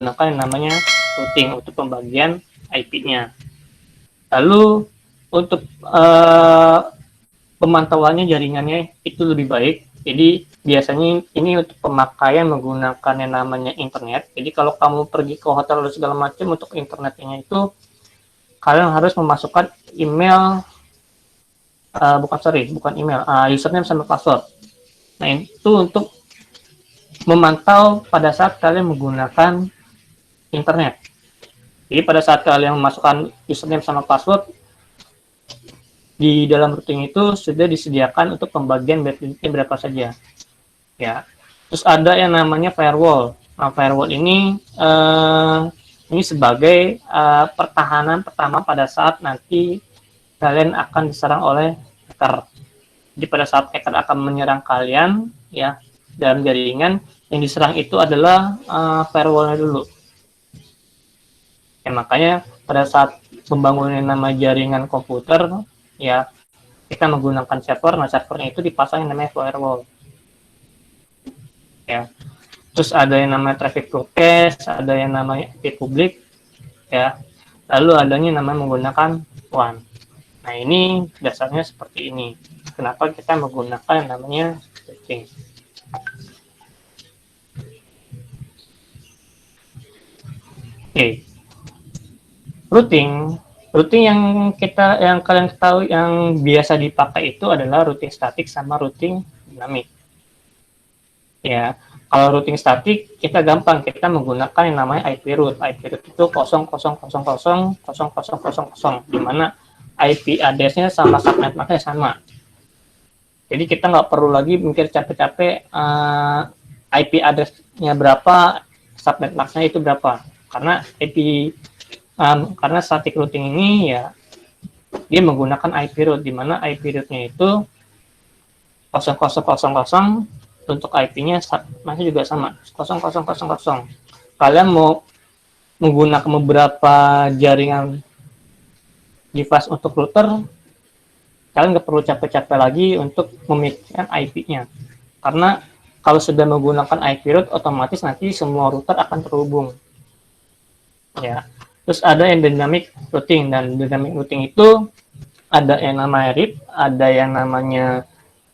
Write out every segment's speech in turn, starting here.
menggunakan yang namanya routing untuk pembagian IP-nya. Lalu untuk pemantauannya jaringannya itu lebih baik. Jadi biasanya ini untuk pemakaian menggunakan yang namanya internet. Jadi kalau kamu pergi ke hotel atau segala macam untuk internetnya itu kalian harus memasukkan email, bukan email, username sama password. Nah itu untuk memantau pada saat kalian menggunakan internet. Jadi pada saat kalian memasukkan username sama password, di dalam routing itu sudah disediakan untuk pembagian bandwidth berapa saja. Ya. Terus ada yang namanya firewall. Nah, firewall ini sebagai pertahanan pertama pada saat nanti kalian akan diserang oleh hacker. Jadi pada saat hacker akan menyerang kalian, ya, dalam jaringan, yang diserang itu adalah firewall-nya dulu. Ya, makanya pada saat pembangunan nama jaringan komputer, ya, kita menggunakan server. Nah, servernya itu dipasang yang namanya firewall. Ya. Terus ada yang namanya traffic broadcast, ada yang namanya IP publik, ya. Lalu adanya namanya menggunakan WAN. Nah, ini dasarnya seperti ini. Kenapa kita menggunakan yang namanya switching? Oke. Routing yang kalian ketahui yang biasa dipakai itu adalah routing statik sama routing dinamik. Ya, kalau routing statik kita gampang, kita menggunakan yang namanya IP root. IP root itu 00000000, di mana IP address-nya sama subnet MAC-nya sama. Jadi kita nggak perlu lagi mikir capek-capek IP address-nya berapa, subnet MAC-nya itu berapa. Karena karena static routing ini ya dia menggunakan IP root, di mana IP root-nya itu 0000, untuk IP-nya masih juga sama 0000. Kalian mau menggunakan beberapa jaringan device untuk router, kalian nggak perlu capek-capek lagi untuk memikirkan IP-nya, karena kalau sudah menggunakan IP root otomatis nanti semua router akan terhubung. Ya. Terus ada yang dynamic routing, dan dynamic routing itu ada yang namanya RIP, ada yang namanya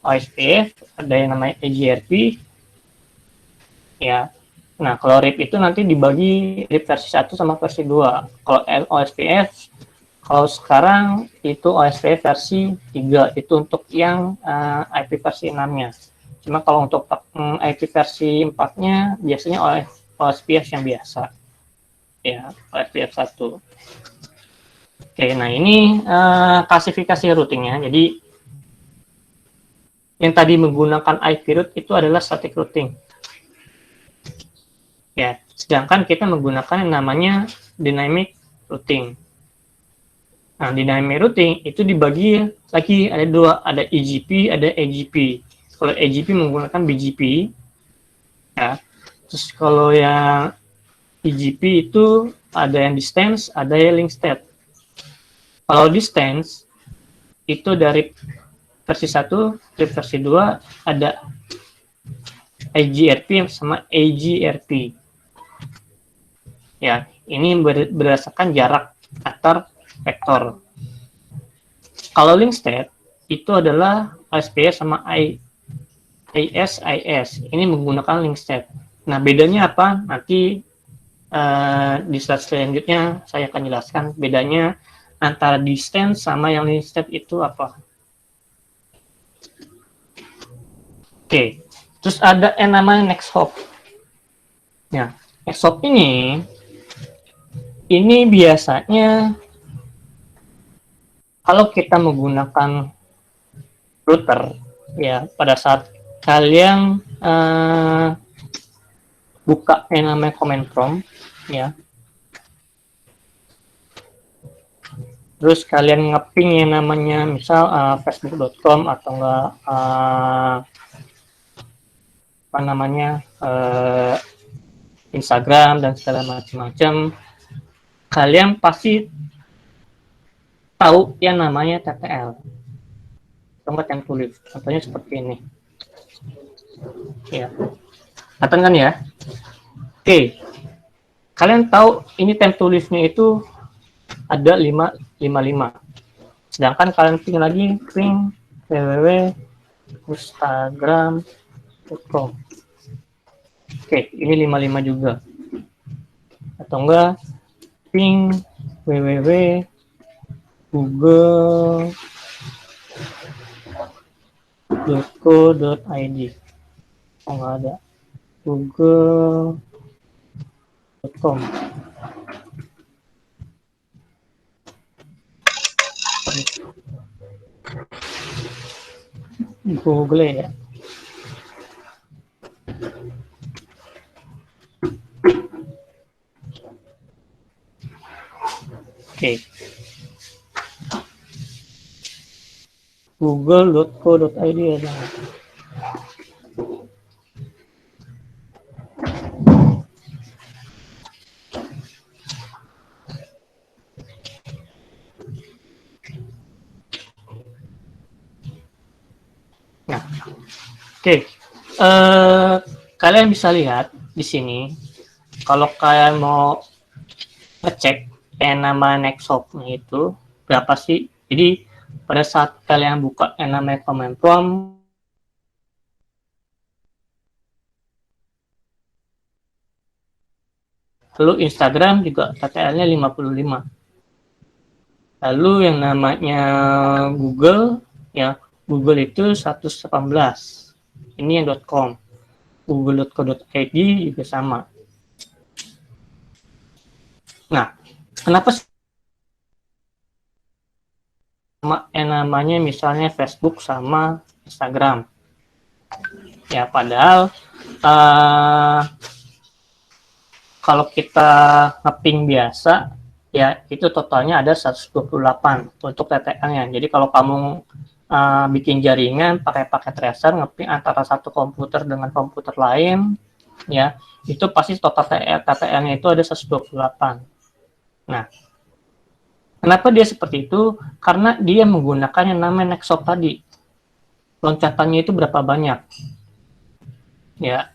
OSPF, ada yang namanya EGRP. Ya. Nah, kalau RIP itu nanti dibagi RIP versi 1 sama versi 2. Kalau OSPF, kalau sekarang itu OSPF versi 3, itu untuk yang IP versi 6-nya. Cuma kalau untuk IP versi 4-nya biasanya OSPF yang biasa. Ya, OSPF 1. Oke, nah ini klasifikasi routingnya. Jadi yang tadi menggunakan IP root itu adalah static routing. Ya, sedangkan kita menggunakan yang namanya dynamic routing. Nah, dynamic routing itu dibagi lagi ada dua, ada EGP, ada AGP. Kalau AGP menggunakan BGP, ya. Terus kalau yang EGP itu ada yang distance, ada yang link state. Kalau distance itu dari versi 1 ke versi 2 ada IGRP sama AGRP. Ya, ini berdasarkan jarak antar vektor. Kalau link state itu adalah OSPF sama IS. Ini menggunakan link state. Nah, bedanya apa? Nanti di slide selanjutnya saya akan jelaskan bedanya antara distance sama yang link state itu apa. Oke, terus ada yang namanya next hop. Ya, next hop ini biasanya kalau kita menggunakan router, ya pada saat kalian buka yang namanya command prompt, ya, terus kalian ngeping yang namanya misal facebook.com atau enggak apa namanya Instagram dan segala macam-macam, kalian pasti tahu yang namanya TTL, tempat yang tulis. Contohnya seperti ini. Ya, kelihatan kan ya? Oke. Kalian tahu ini time to live-nya itu ada 555. Sedangkan kalian ping lagi www.instagram.com. Oke, ini 55 juga. Atau enggak ping www.google.co.id. Oh, enggak ada. google.com. Google ya. Oke. Google.co.id ada. Nah, oke. Kalian bisa lihat di sini kalau kalian mau ngecek nama Nextshop-nya itu berapa sih. Jadi pada saat kalian buka namanya command prompt, lalu Instagram juga TTL-nya 55. Lalu yang namanya Google, ya Google itu 118. Ini yang .com. Google.co.id juga sama. Nah, kenapa sama namanya misalnya Facebook sama Instagram? Ya, padahal kalau kita ngeping biasa, ya itu totalnya ada 128 untuk TTL-nya. Jadi kalau kamu bikin jaringan pakai paket tracer, ngeping antara satu komputer dengan komputer lain, ya itu pasti total TTL-nya itu ada 128. Nah, kenapa dia seperti itu? Karena dia menggunakan yang namanya Nextshop tadi. Loncatannya itu berapa banyak? Ya,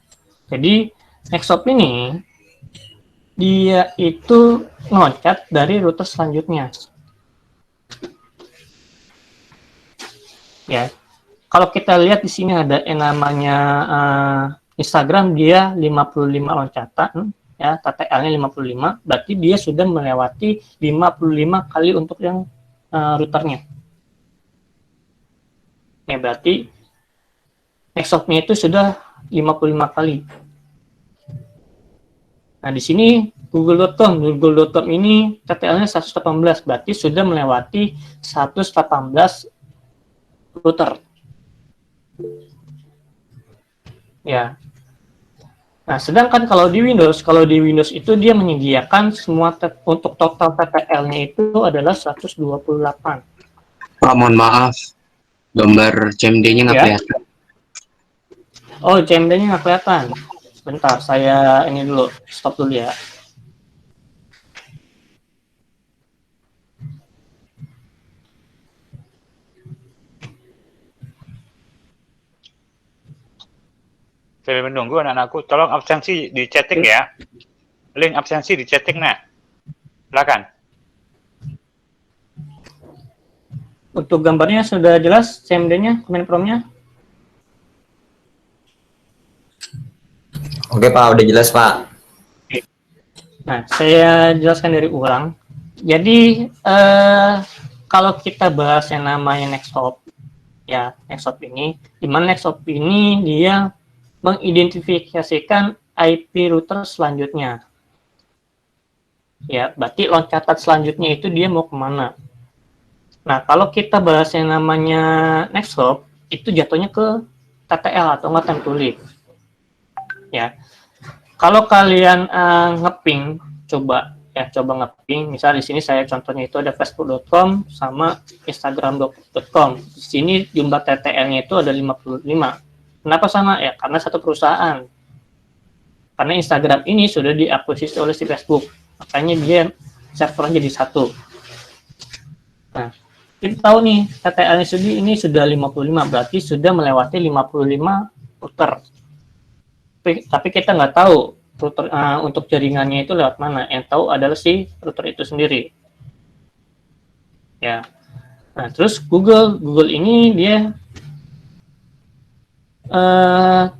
jadi Nextshop ini dia itu loncat dari rute selanjutnya. Ya, kalau kita lihat di sini ada yang namanya Instagram, dia 55 loncatan, ya TTL-nya 55, berarti dia sudah melewati 55 kali untuk yang routernya. Ya, berarti Nextshop-nya itu sudah 55 kali. Nah, di sini Google.com ini TTL-nya 118, berarti sudah melewati 118 router. Ya. Nah, sedangkan kalau di Windows itu dia menyediakan semua untuk total TTL-nya itu adalah 128. Pak, mohon maaf, gambar CMD-nya nggak kelihatan. Oh, CMD-nya nggak kelihatan. Bentar, saya ini dulu, stop dulu ya. Saya menunggu anak-anakku, tolong absensi dicetik ya. Link absensi dicetik, nak. Silakan. Untuk gambarnya sudah jelas CMD-nya, command prompt-nya? Oke Pak, udah jelas Pak. Nah, saya jelaskan dari ulang. Jadi, kalau kita bahas yang namanya Nextshop, ya Nextshop ini, di mana Nextshop ini dia mengidentifikasikan IP router selanjutnya. Ya, berarti loncatan selanjutnya itu dia mau kemana. Nah, kalau kita bahas yang namanya Nextshop, itu jatuhnya ke TTL atau nggak time to live. Ya, kalau kalian ngeping, coba ngeping. Misal di sini saya contohnya itu ada facebook.com sama instagram.com. Di sini jumlah TTL-nya itu ada 55. Kenapa sama? Ya, karena satu perusahaan. Karena Instagram ini sudah diakuisisi oleh si Facebook. Makanya dia servernya jadi satu. Nah, kita tahu nih, TTL-nya ini sudah 55, berarti sudah melewati 55 router. Tapi kita nggak tahu router untuk jaringannya itu lewat mana. Yang tahu adalah si router itu sendiri. Ya. Nah, terus Google ini dia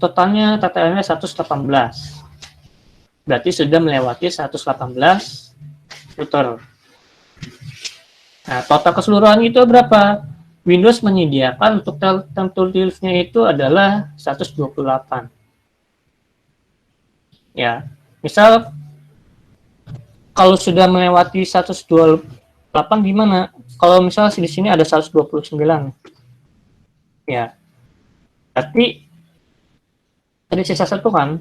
totalnya TTL-nya 118. Berarti sudah melewati 118 router. Nah, total keseluruhan itu berapa? Windows menyediakan untuk template-nya itu adalah 128. Ya, misal kalau sudah melewati 128 gimana? Kalau misal di sini ada 129. Ya, berarti ada sisa satu kan?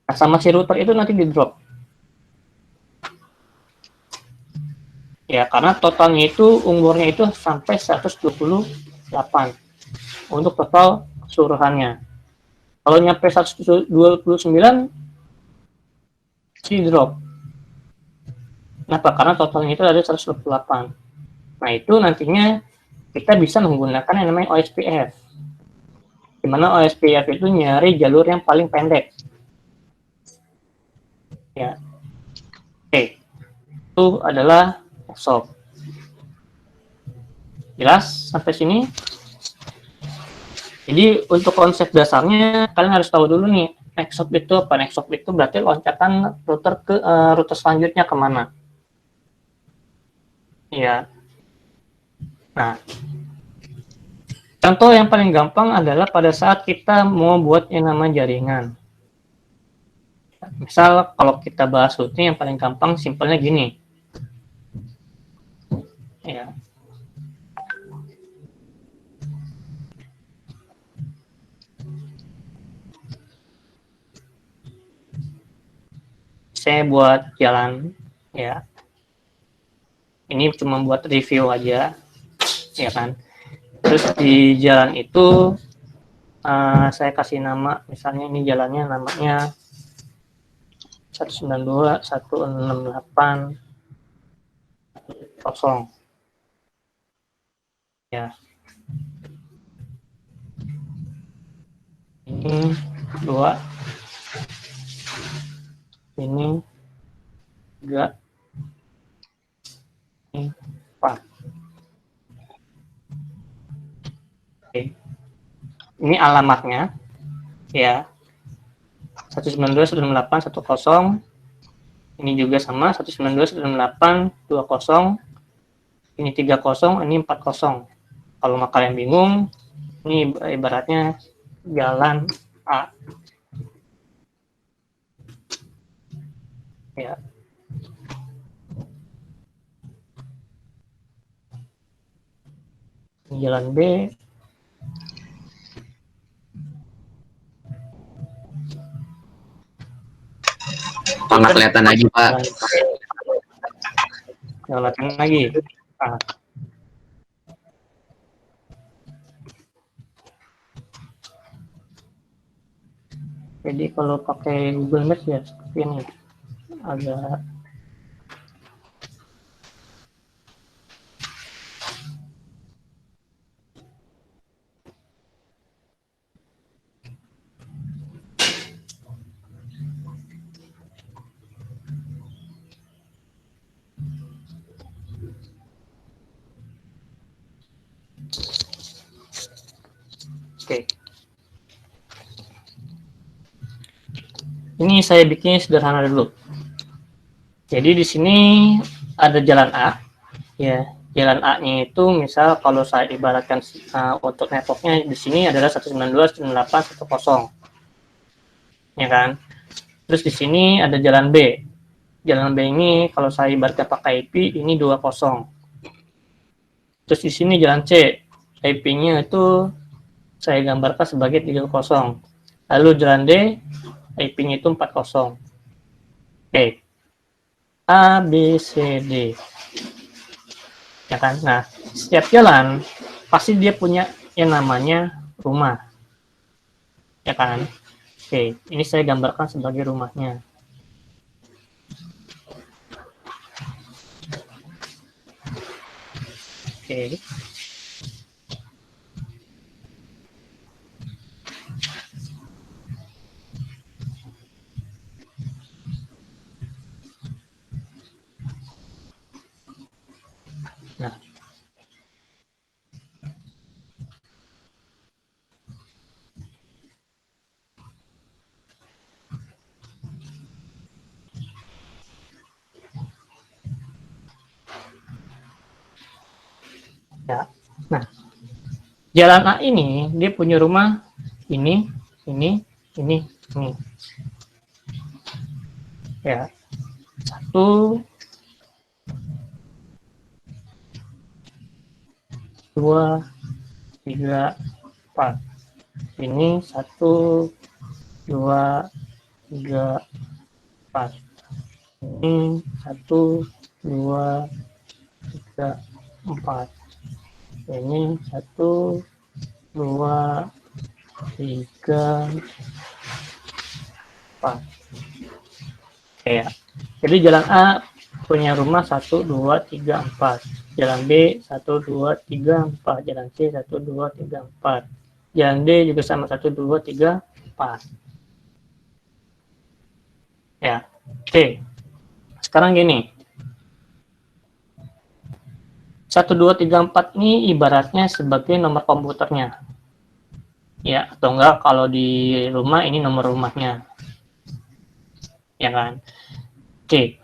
Nah, sama si router itu nanti di drop. Ya, karena totalnya itu umurnya itu sampai 128 untuk total keseluruhannya. Kalau nyampe 129 si drop. Kenapa? Karena totalnya itu ada 128. Nah, itu nantinya kita bisa menggunakan yang namanya OSPF. Di mana OSPF itu nyari jalur yang paling pendek. Ya. Oke. Itu adalah SOP. Jelas sampai sini? Jadi untuk konsep dasarnya kalian harus tahu dulu nih, NextSop itu apa? NextSop itu berarti loncatan router ke router selanjutnya kemana? Ya. Nah, contoh yang paling gampang adalah pada saat kita mau buat yang namanya jaringan. Misal kalau kita bahas routing yang paling gampang, simpelnya gini. Ya. Saya buat jalan, ya. Ini cuma buat review aja, ya kan. Terus di jalan itu saya kasih nama, misalnya ini jalannya namanya 192.168.0. Ya. Ini 2. Ini 3. Ini 4. Oke. Ini alamatnya, ya. 192.168.10. Ini juga sama 192.168.20. Ini 30, ini 40. Kalau kalian bingung, ini ibaratnya jalan A. Ya. Ini jalan B. Nggak kelihatan lagi, Pak. Jalan lagi. Nah. Jadi kalau pakai Google Maps ya seperti ini. Agak oke. Ini saya bikin sederhana dulu. Jadi di sini ada jalan A, ya. Jalan A-nya itu misal kalau saya ibaratkan untuk networknya di sini adalah 192.168.10, ya kan. Terus di sini ada jalan B. Jalan B ini kalau saya ibaratkan pakai IP ini 20. Terus di sini jalan C. IP-nya itu saya gambarkan sebagai 30. Lalu jalan D, IP-nya itu 40. Oke. A, B, C, D. Ya kan? Nah, setiap jalan pasti dia punya yang namanya rumah. Ya kan? Oke, ini saya gambarkan sebagai rumahnya. Oke. Nah, ya. Nah, jalan A ini dia punya rumah ini, ini, ini, ini. Ya, 1, 2, 3, 4. Ini 1, 2, 3, 4. Ini 1, 2, 3, 4. Ini 1, 2, 3, 4. Ya. Jadi jalan A punya rumah 1, 2, 3, 4. Jalan B 1, 2, 3, 4. Jalan C 1, 2, 3, 4. Jalan D juga sama 1, 2, 3, 4. Ya. Oke. Sekarang gini. 1, 2, 3, 4 ini ibaratnya sebagai nomor komputernya. Ya, atau enggak kalau di rumah ini nomor rumahnya. Ya kan? Oke.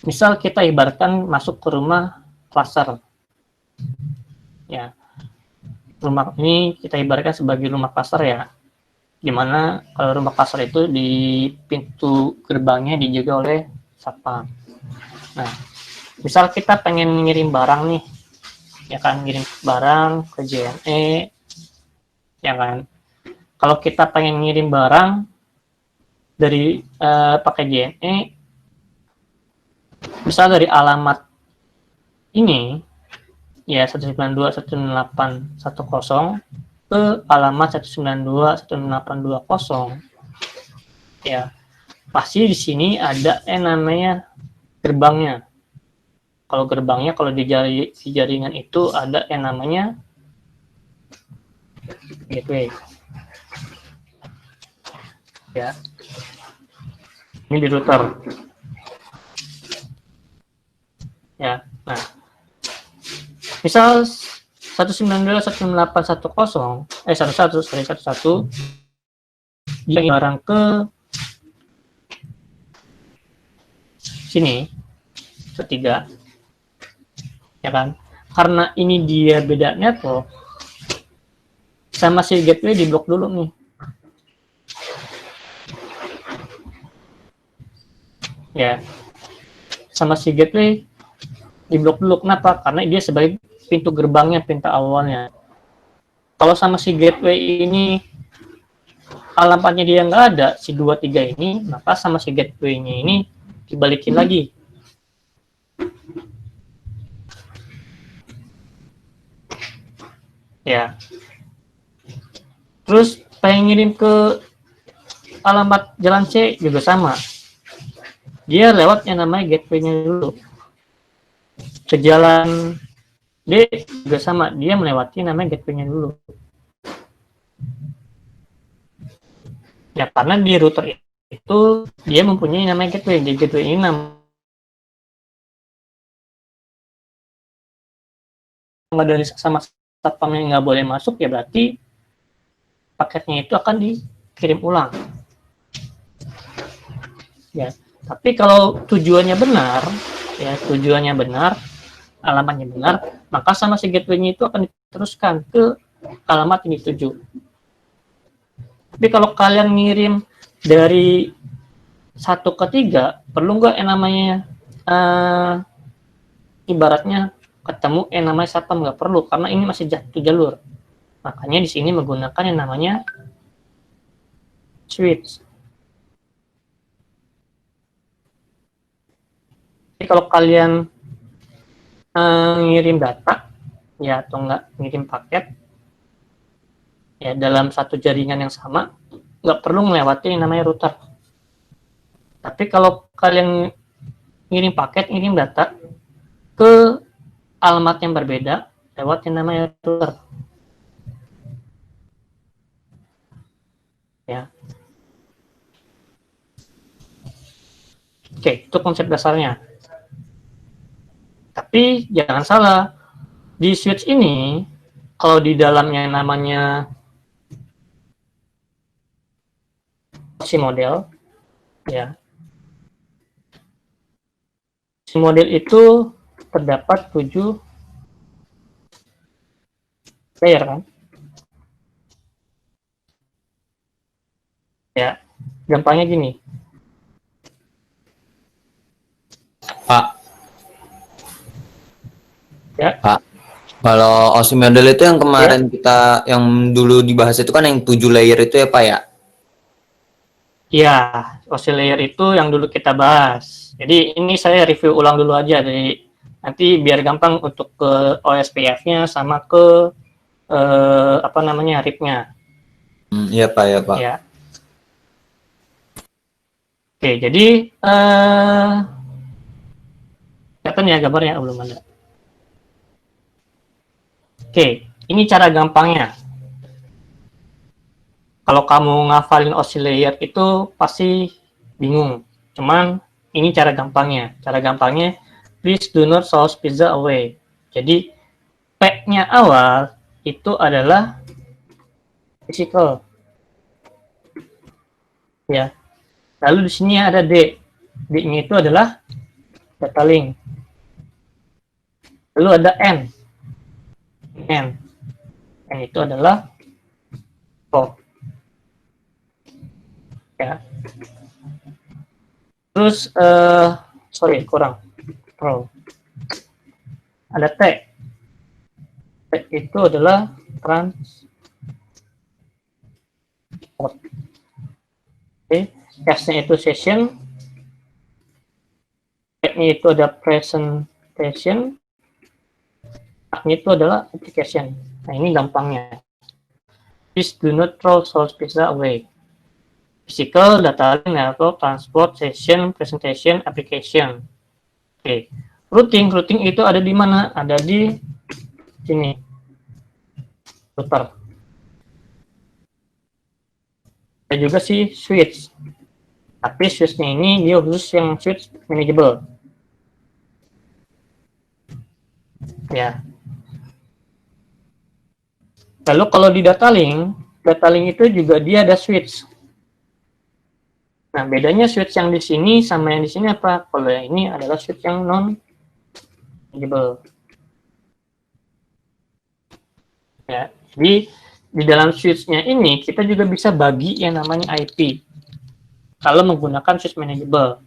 Misal kita ibaratkan masuk ke rumah klaster. Ya. Rumah ini kita ibaratkan sebagai rumah klaster ya. Dimana kalau rumah klaster itu di pintu gerbangnya dijaga oleh satpam. Nah, misal kita pengen ngirim barang nih, ya kan, ngirim barang ke JNE, ya kan. Kalau kita pengen ngirim barang dari pakai JNE, misal dari alamat ini, ya 192.168.10 ke alamat 192.168.20, ya pasti di sini ada namanya gerbangnya. Kalau gerbangnya, kalau di jaringan itu ada yang namanya gateway. Ya, ini di router. Ya, nah, misal 192.168.10 11 dia barang ke sini ketiga, ya kan, karena ini dia beda network sama si gateway di blok dulu nih, ya, sama si gateway di blok dulu. Kenapa? Karena dia sebagai pintu gerbangnya, pintu awalnya. Kalau sama si gateway ini alamatnya dia nggak ada, si 23 ini, maka sama si gateway-nya ini dibalikin lagi. Ya. Terus pengen ngirim ke alamat jalan C juga sama. Dia lewat yang namanya gateway-nya dulu. Ke jalan D juga sama, dia melewati namanya gateway-nya dulu. Ya, karena di router itu dia mempunyai namanya gateway. Di gateway ini nggak dari sama satpam yang nggak boleh masuk, ya berarti paketnya itu akan dikirim ulang. Ya, tapi kalau tujuannya benar, ya tujuannya benar, alamatnya benar, maka sama si gateway-nya itu akan diteruskan ke alamat yang dituju. Tapi kalau kalian ngirim dari 1 ke 3, perlu nggak yang namanya ibaratnya ketemu yang namanya satpam? Nggak perlu, karena ini masih satu jalur. Makanya di sini menggunakan yang namanya switch. Jadi kalau kalian ngirim data, ya atau nggak ngirim paket, ya dalam satu jaringan yang sama, nggak perlu melewati yang namanya router. Tapi kalau kalian ngirim paket, ngirim data ke alamat yang berbeda lewat yang namanya router. Ya. Oke, itu konsep dasarnya. Tapi jangan salah, di switch ini kalau di dalamnya namanya si model, ya, si model itu terdapat 7 layer kan? Ya, gampangnya gini. Pak, Ya, Pak, kalau OSI model itu yang kemarin kita yang dulu dibahas itu kan yang 7 layer itu ya Pak ya? iya, OSI layer itu yang dulu kita bahas. Jadi ini saya review ulang dulu aja dari nanti biar gampang untuk ke OSPF-nya sama ke apa namanya RIP-nya. Iya Pak, ya Pak. Ya. Oke, jadi kelihatan ya gambarnya. Belum ada. Oke, ini cara gampangnya. Kalau kamu ngafalin OSI layer itu pasti bingung. Cuman ini cara gampangnya. Cara gampangnya, please do not sauce pizza away. Jadi P-nya awal itu adalah physical. Ya. Lalu di sini ada D. D-nya itu adalah data link. Lalu ada N. N itu adalah pro. Ya. Terus sorry kurang pro. Ada T. T itu adalah transport. Oke. S-nya itu session. P-nya itu ada presentation. A-nya itu adalah application. Nah, ini gampangnya. Please do not throw source pizza away. Physical, data link, network, transport, session, presentation, application. Oke. Routing itu ada di mana? Ada di sini. Router. Ada juga sih switch. Tapi switch-nya ini dia khusus yang switch manageable. Ya. Lalu kalau di data link itu juga dia ada switch. Nah, bedanya switch yang di sini sama yang di sini apa? Kalau yang ini adalah switch yang non-manageable. Ya, jadi di dalam switch-nya ini kita juga bisa bagi yang namanya IP. Kalau menggunakan switch manageable.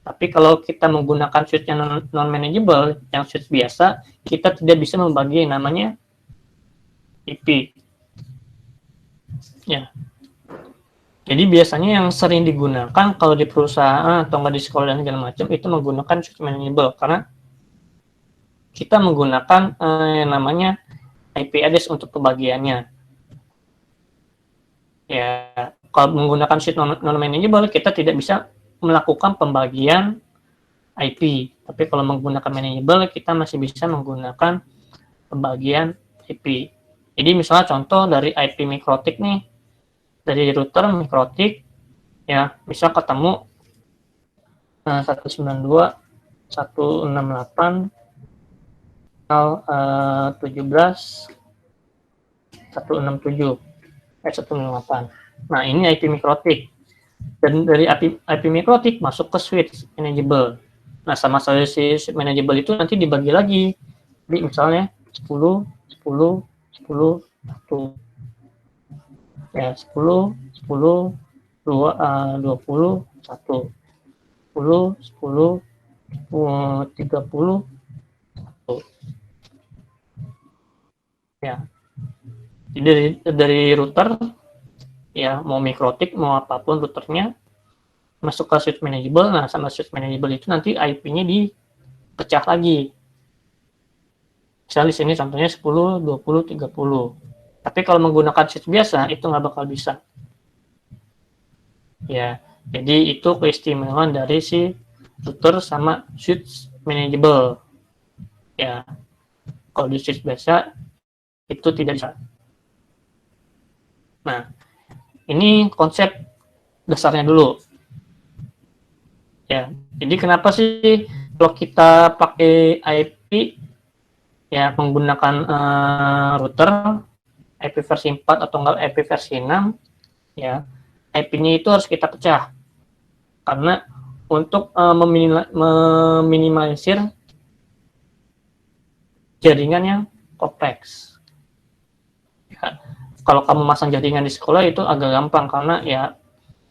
Tapi kalau kita menggunakan switch yang non-manageable, yang switch biasa, kita tidak bisa membagi yang namanya IP. Ya. Jadi biasanya yang sering digunakan kalau di perusahaan atau nggak di sekolah dan segala macam itu menggunakan switch manageable karena kita menggunakan yang namanya IP address untuk pembagiannya. Ya, kalau menggunakan switch non-manageable kita tidak bisa melakukan pembagian IP. Tapi kalau menggunakan manageable kita masih bisa menggunakan pembagian IP. Jadi misalnya contoh dari IP mikrotik nih, dari router mikrotik, ya misal ketemu 192.168.17.167. Nah, ini IP mikrotik. Dan dari IP mikrotik masuk ke switch manageable. Nah, sama saja si manageable itu nanti dibagi lagi. Jadi misalnya 10, 10, 10, 1. Ya, 10, 10, 2, 20, 1. 10, 10, 30, 1. Ya. Jadi dari router, ya mau mikrotik, mau apapun routernya, masuk ke switch manageable. Nah, sama switch manageable itu nanti IP-nya dipecah lagi. Misalnya di sini contohnya 10, 20, 30. Tapi kalau menggunakan switch biasa, itu nggak bakal bisa. Ya, jadi itu keistimewaan dari si router sama switch manageable. Ya, kalau di switch biasa, itu tidak bisa. Nah, ini konsep dasarnya dulu. Ya, jadi kenapa sih kalau kita pakai IP IP ya menggunakan router IP versi 4 atau enggak IP versi 6 ya, IP-nya itu harus kita pecah karena untuk meminimalisir jaringan yang kompleks. Ya, kalau kamu masang jaringan di sekolah itu agak gampang karena ya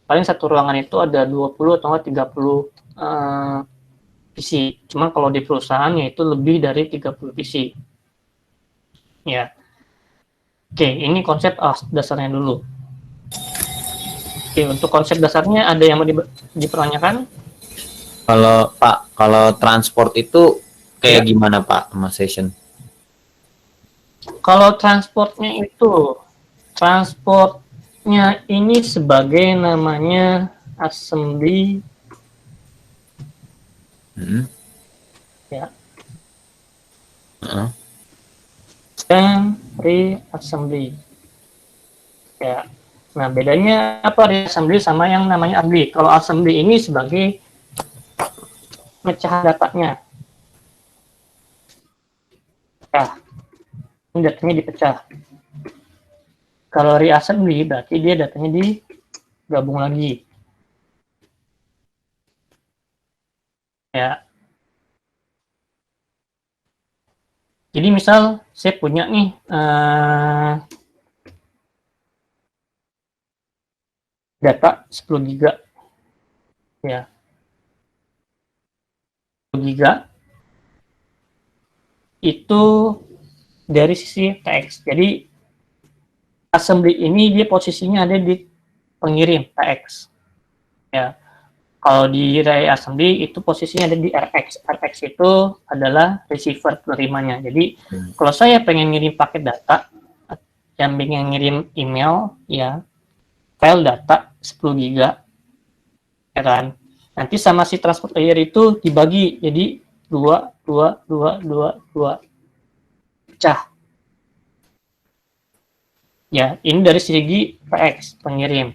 paling satu ruangan itu ada 20 atau 30 PC. Cuma kalau di perusahaannya itu lebih dari 30 PC. Ya. Oke, ini konsep dasarnya dulu. Oke, untuk konsep dasarnya ada yang mau dipertanyakan? Kalau Pak, kalau transport itu kayak gimana Pak sama session? Kalau transportnya ini sebagai namanya assembly ya. Dan reassembly. Ya. Nah, bedanya apa reassembly sama yang namanya assembly? Kalau assembly ini sebagai pecahan datanya. Ya, ini datanya dipecah. Kalau reassembly berarti dia datanya digabung lagi. Ya. Jadi misal saya punya nih data 10 giga ya, 10 giga itu dari sisi teks. Jadi assembly ini dia posisinya ada di pengirim teks ya. Kalau di array assembly itu posisinya ada di RX. RX itu adalah receiver penerimanya. Jadi kalau saya pengen ngirim paket data, yang pengen ngirim email ya, file data 10 giga ya kan, nanti sama si transport layer itu dibagi jadi 2 pecah ya. Ini dari segi PX pengirim.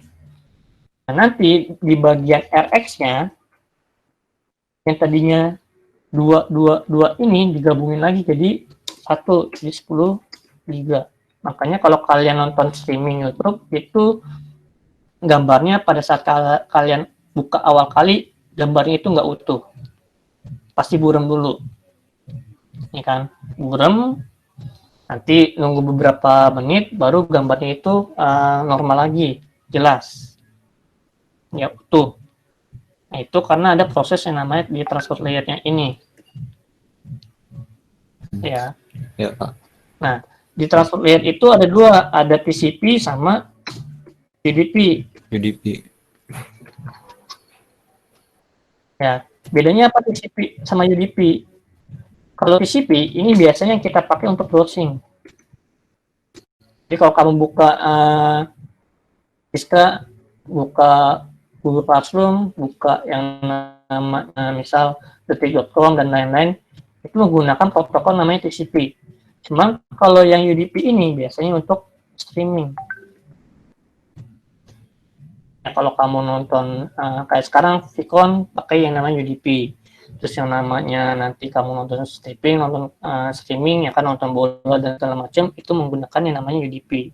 Nah, nanti di bagian RX-nya yang tadinya 2 ini digabungin lagi jadi 1, jadi 10 giga. Makanya kalau kalian nonton streaming YouTube itu gambarnya pada saat kalian buka awal kali, gambarnya itu nggak utuh. Pasti buram dulu. Ya kan? Buram, nanti nunggu beberapa menit, baru gambarnya itu normal lagi, jelas. Ya, utuh. Nah, itu karena ada proses yang namanya di transport layer-nya ini. Ya. Ya, Pak. Nah, di transport layer itu ada dua, ada TCP sama UDP. Ya, bedanya apa TCP sama UDP? Kalau TCP ini biasanya kita pakai untuk browsing. Jadi kalau kamu buka Vista, buka Google Classroom, buka yang nama misal detik.com dan lain-lain, itu menggunakan protokol namanya TCP. Cuma kalau yang UDP ini biasanya untuk streaming. Nah, kalau kamu nonton kayak sekarang Vicon pakai yang namanya UDP. Terus yang namanya nanti kamu nonton streaming ya kan, nonton bola dan segala macam itu menggunakan yang namanya UDP.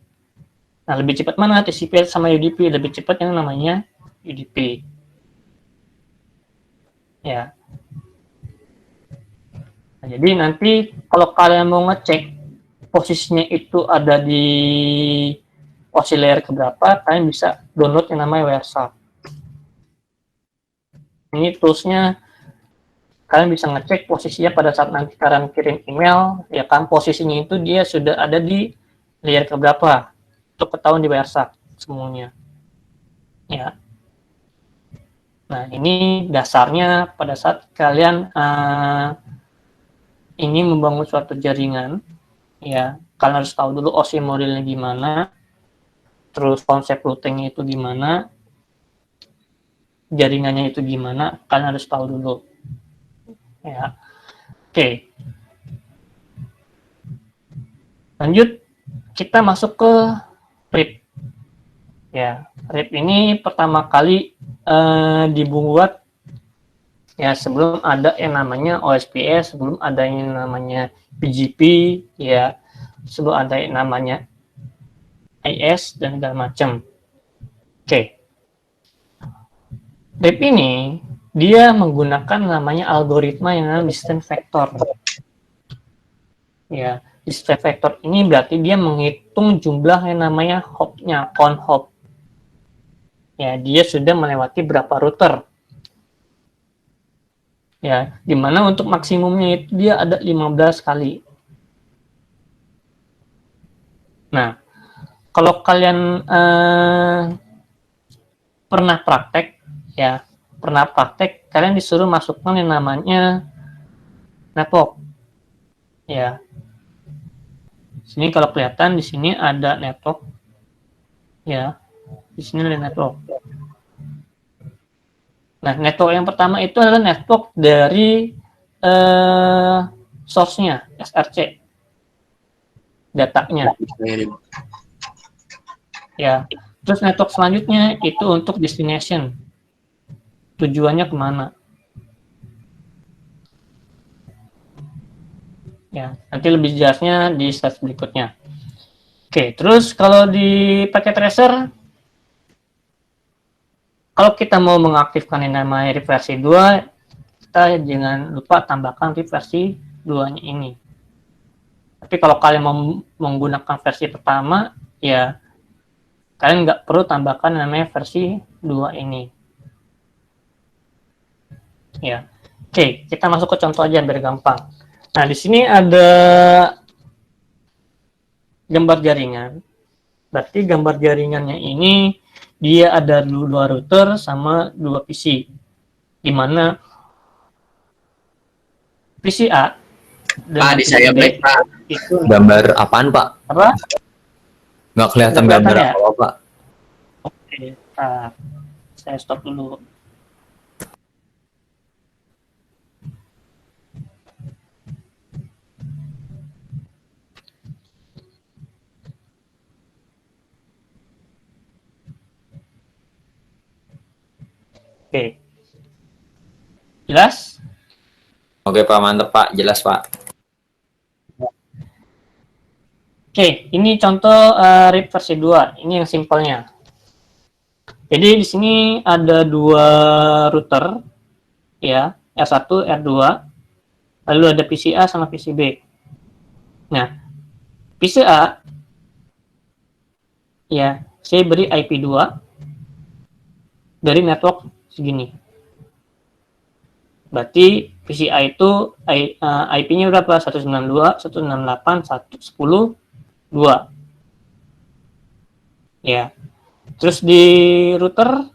Nah, lebih cepat mana TCP sama UDP? Lebih cepat yang namanya UDP. Ya. Nah, jadi nanti kalau kalian mau ngecek posisinya itu ada di posisi layer keberapa, kalian bisa download yang namanya Wireshark. Ini toolsnya, kalian bisa ngecek posisinya pada saat nanti kalian kirim email, ya kan posisinya itu dia sudah ada di layer keberapa, untuk ketahuan di Wireshark semuanya. Ya. Nah, ini dasarnya pada saat kalian ingin membangun suatu jaringan, ya kalian harus tahu dulu OSI modelnya gimana, terus konsep routingnya itu gimana, jaringannya itu gimana, kalian harus tahu dulu. Ya, oke. Lanjut, kita masuk ke RIP. Ya, RIP ini pertama kali dibuat Ya, sebelum ada yang namanya OSPF, sebelum ada yang namanya PGP, ya, sebelum ada yang namanya IS dan segala macam. Oke. RIP ini dia menggunakan namanya algoritma yang namanya distance vector. Ya, distance vector ini berarti dia menghitung jumlah yang namanya hop-nya, count hop. Ya, dia sudah melewati berapa router. Ya, dimana untuk maksimumnya itu dia ada 15 kali. Nah, kalau kalian pernah praktek, ya, kalian disuruh masukkan yang namanya network. Ya, sini kalau kelihatan di sini ada network, ya, di sini ada network. Nah, network yang pertama itu adalah network dari source-nya, SRC, datanya. Ya, terus network selanjutnya itu untuk destination, tujuannya kemana. Ya, nanti lebih jelasnya di slide berikutnya. Oke, terus kalau di paket tracer, kalau kita mau mengaktifkan yang namanya RIP versi 2, kita jangan lupa tambahkan RIP versi 2-nya ini. Tapi kalau kalian mau menggunakan versi pertama, ya kalian nggak perlu tambahkan namanya versi 2 ini. Ya, oke, kita masuk ke contoh aja biar gampang. Nah, di sini ada gambar jaringan. Berarti gambar jaringannya ini dia ada 2 router sama 2 PC. Di mana PC A Pak, di saya black, Pak. itu Gambar apaan, Pak? apa? Nggak kelihatan Nggak gambar kelihatan ya? apa, Pak. Oke, saya stop dulu. Oke. Jelas? Oke, Pak, mantep, Pak. Jelas, Pak. Oke, ini contoh RIP versi 2. Ini yang simpelnya. Jadi di sini ada 2 router, ya, R1, R2, lalu ada PCA sama PCB. Nah, PCA, ya, saya beri IP 2 dari network segini. Berarti PCA itu IP-nya berapa? 192, 168, 110, 2. Ya. Terus di router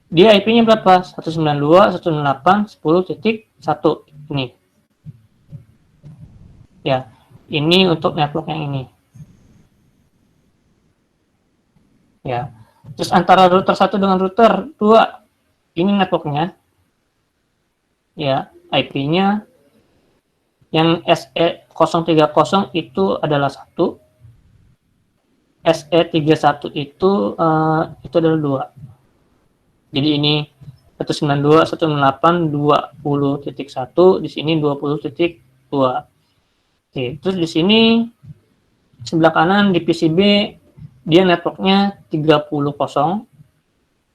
dia IP-nya berapa? 192, 168, 10.1. Ini. Ya. Ini untuk network yang ini. Ya. Terus antara router 1 dengan router 2, ini networknya. Ya, IP-nya yang SE030 itu adalah 1. SE31 itu adalah 2. Jadi ini 192, 168, 20.1, di sini 20.2. Oke, terus di sini sebelah kanan di PCB dia networknya 30,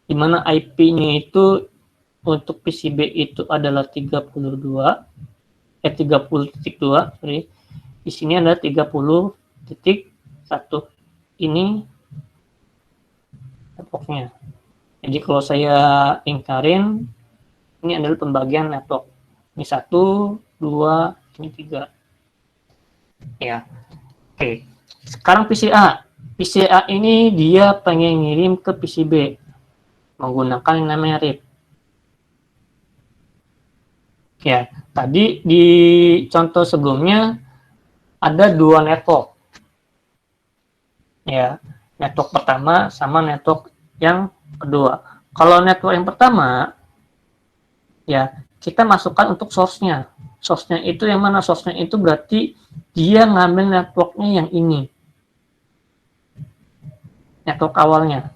di mana IP-nya itu untuk PCB itu adalah 30.2, sorry. Di sini ada 30.1. Ini networknya. Jadi kalau saya ingkarin, ini adalah pembagian network. Ini 1, 2, ini 3. Ya. Oke. Sekarang PCA. PCA ini dia pengen ngirim ke PCB menggunakan yang namanya RIP. Ya, tadi di contoh sebelumnya ada 2 network. Ya, network pertama sama network yang kedua. Kalau network yang pertama, ya kita masukkan untuk source-nya. Source-nya itu yang mana? Source-nya itu berarti dia ngambil network-nya yang ini. Network awalnya.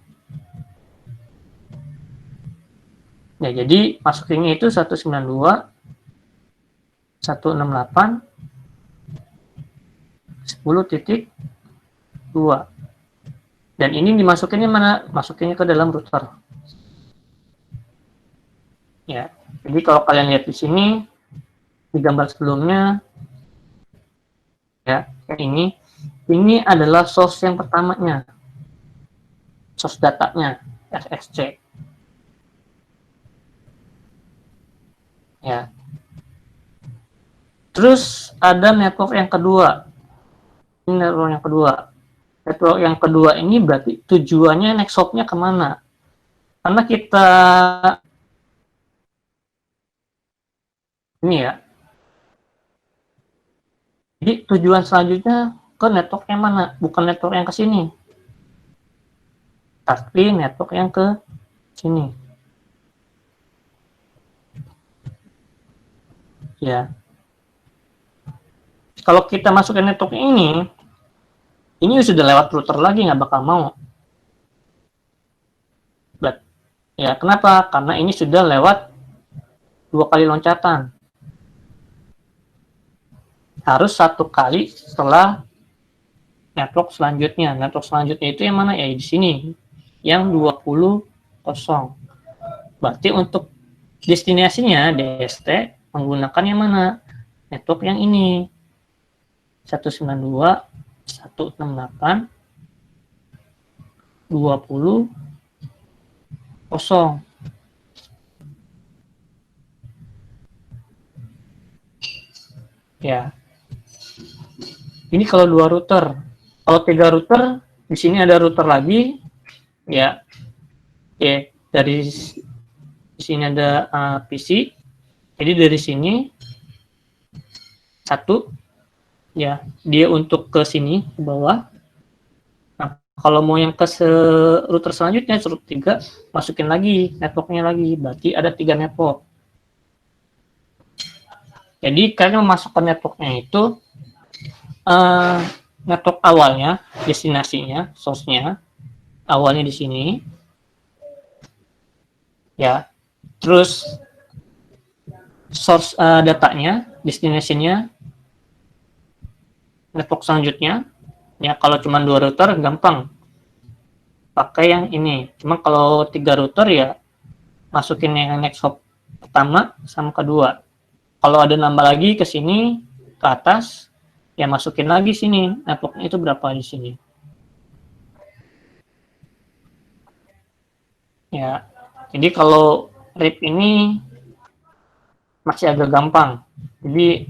Ya, jadi masukinnya itu 192, 168, 10.2. Dan ini dimasukinnya mana? Masukinnya ke dalam router. Ya, jadi kalau kalian lihat di sini, di gambar sebelumnya, ya, yang ini adalah source yang pertamanya, source datanya, SSC. Ya. Terus ada network yang kedua. Ini network yang kedua. Network yang kedua ini berarti tujuannya next hop-nya kemana? Karena kita ini ya. Jadi tujuan selanjutnya ke network yang mana? Bukan network yang ke sini. Tapi network yang ke sini. Ya. Kalau kita masuk ke network ini sudah lewat router lagi, nggak bakal mau. Ya, kenapa? Karena ini sudah lewat 2 kali loncatan. Harus 1 kali setelah network selanjutnya. Network selanjutnya itu yang mana? Ya di sini. Yang 20 kosong. Berarti untuk destinasinya DST menggunakan yang mana? Network yang ini. 192, 168, 20, kosong. Ya. Ini kalau 2 router. Kalau 3 router, di sini ada router lagi. Ya. Oke, dari sini ada PC. Jadi dari sini satu, ya, dia untuk ke sini ke bawah. Nah, kalau mau yang ke router selanjutnya, router 3, masukin lagi networknya lagi. Berarti ada 3 network. Jadi kalian memasukkan networknya itu network awalnya, destinasinya, source-nya, awalnya di sini. Ya. Terus source datanya, destination-nya, network selanjutnya. Ya, kalau cuma 2 router gampang pakai yang ini. Cuma kalau 3 router ya masukin yang next hop pertama sama kedua. Kalau ada nambah lagi ke sini ke atas, ya masukin lagi sini. Networknya itu berapa di sini. Ya. Jadi kalau RIP ini masih agak gampang. Jadi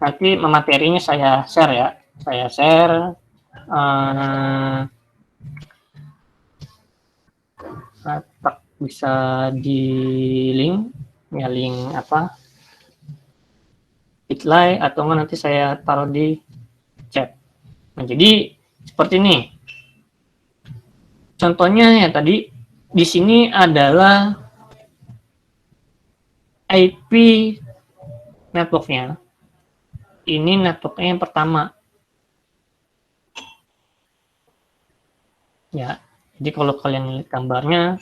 nanti materinya saya share ya. Saya share bisa di link, ya link apa? Bitly atau enggak nanti saya taruh di chat. Nah, jadi seperti ini. Contohnya ya tadi di sini adalah IP networknya. Ini networknya yang pertama. Ya, jadi kalau kalian lihat gambarnya,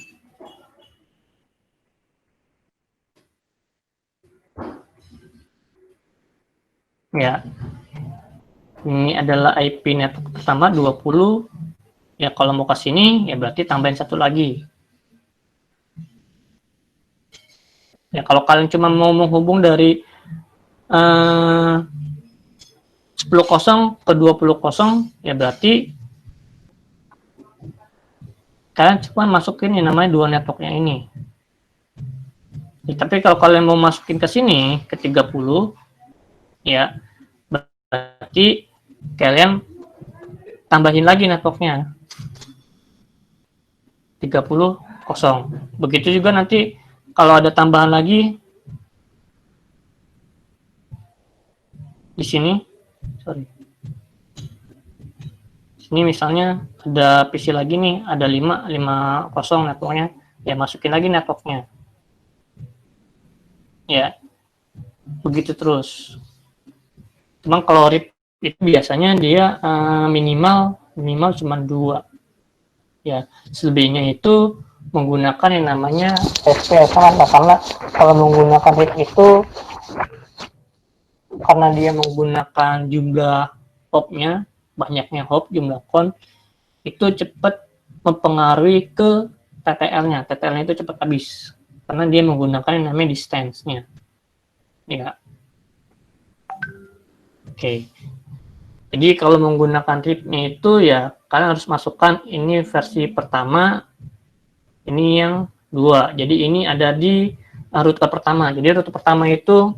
ya, ini adalah IP network pertama 20. Ya, kalau mau ke sini, ya berarti tambahin 1 lagi. Ya, kalau kalian cuma mau menghubung dari 10.0 ke 20.0, ya berarti kalian cuma masukin yang namanya 2 network yang ini. Ya, tapi kalau kalian mau masukin ke sini, ke 30, ya berarti kalian tambahin lagi networknya. 30 kosong. Begitu juga nanti kalau ada tambahan lagi di sini, sorry. Ini misalnya ada PC lagi nih, ada 5 kosong networknya, ya masukin lagi networknya. Ya, begitu terus. Cuma kalau RIP itu biasanya dia minimal cuma 2. Ya, selebihnya itu menggunakan yang namanya SPF. Karena kalau menggunakan RIP itu, karena dia menggunakan jumlah hopnya, banyaknya hop, jumlah kon, itu cepat mempengaruhi ke TTL-nya. TTL-nya itu cepat habis karena dia menggunakan yang namanya distance-nya. Ya. Oke. Jadi kalau menggunakan RIP-nya itu ya kalian harus masukkan ini versi pertama, ini yang 2. Jadi ini ada di router pertama. Jadi router pertama itu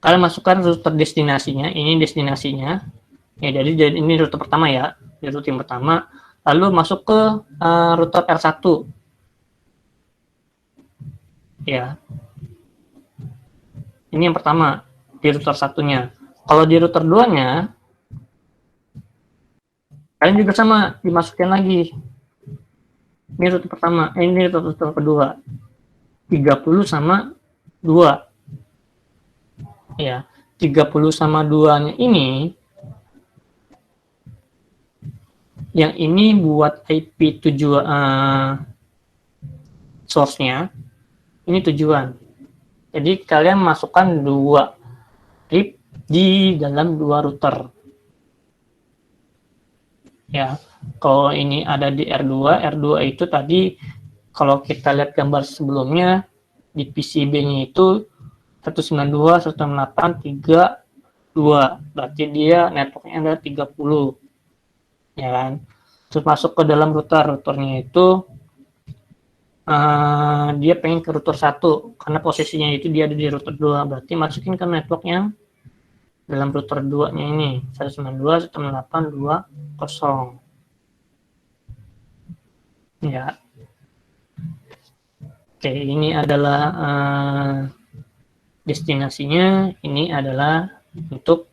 kalian masukkan router destinasinya, ini destinasinya. Ya, jadi ini router pertama ya, di router yang pertama. Lalu masuk ke router R1. Ya. Ini yang pertama di router satunya. Kalau di router 2-nya kalian juga sama dimasukin lagi. Ini router pertama, ini router kedua. 30 sama 2. Ya, 30 sama 2-nya ini, yang ini buat IP tujuan source-nya, ini tujuan. Jadi kalian masukkan 2 RIP di dalam 2 router. Ya, kalau ini ada di R2, R2 itu tadi kalau kita lihat gambar sebelumnya di PCB-nya itu 192, 168, 32. Berarti dia networknya ada 30. Ya kan? Terus masuk ke dalam routernya itu dia pengen ke router 1 karena posisinya itu dia ada di router 2. Berarti masukin ke network yang dalam router 2-nya ini 192, 168, 20. Ya. Oke, ini adalah destinasinya, ini adalah untuk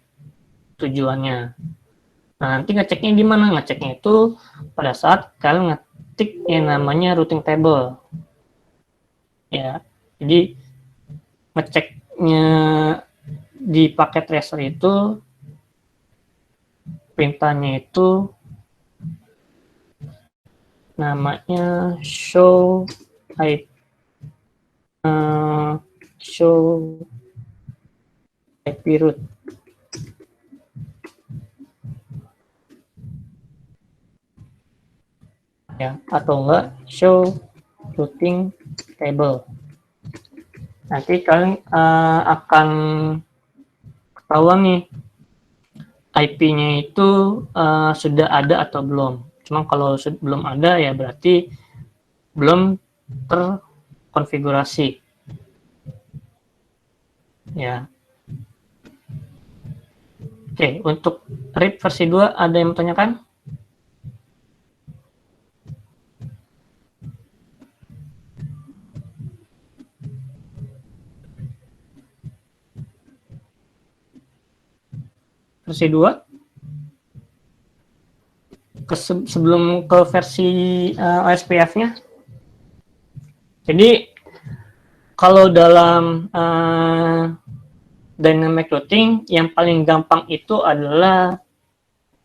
tujuannya. Nah, nanti ngeceknya di mana? Ngeceknya itu pada saat kalian ngetik yang namanya routing table. Ya, jadi ngeceknya di paket tracer itu perintahnya itu namanya show IP root. Ya, atau enggak show routing table. Nanti kalian akan ketahuan nih IP-nya itu sudah ada atau belum. Cuma kalau belum ada ya berarti belum terkonfigurasi. Ya. Oke, untuk RIP versi 2 ada yang bertanyakan? Versi 2? Sebelum ke versi OSPF-nya. Jadi kalau dalam dynamic routing yang paling gampang itu adalah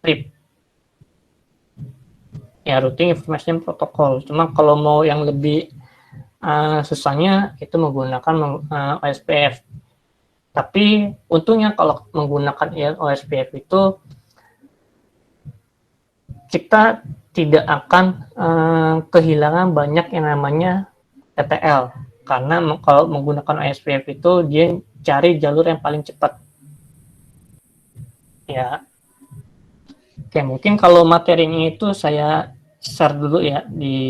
RIP. Ya, routing information protocol. Cuma kalau mau yang lebih susahnya itu menggunakan OSPF. Tapi untungnya kalau menggunakan OSPF itu kita tidak akan kehilangan banyak yang namanya TTL, karena kalau menggunakan OSPF itu dia cari jalur yang paling cepat. Ya, oke, mungkin kalau materinya itu saya share dulu ya di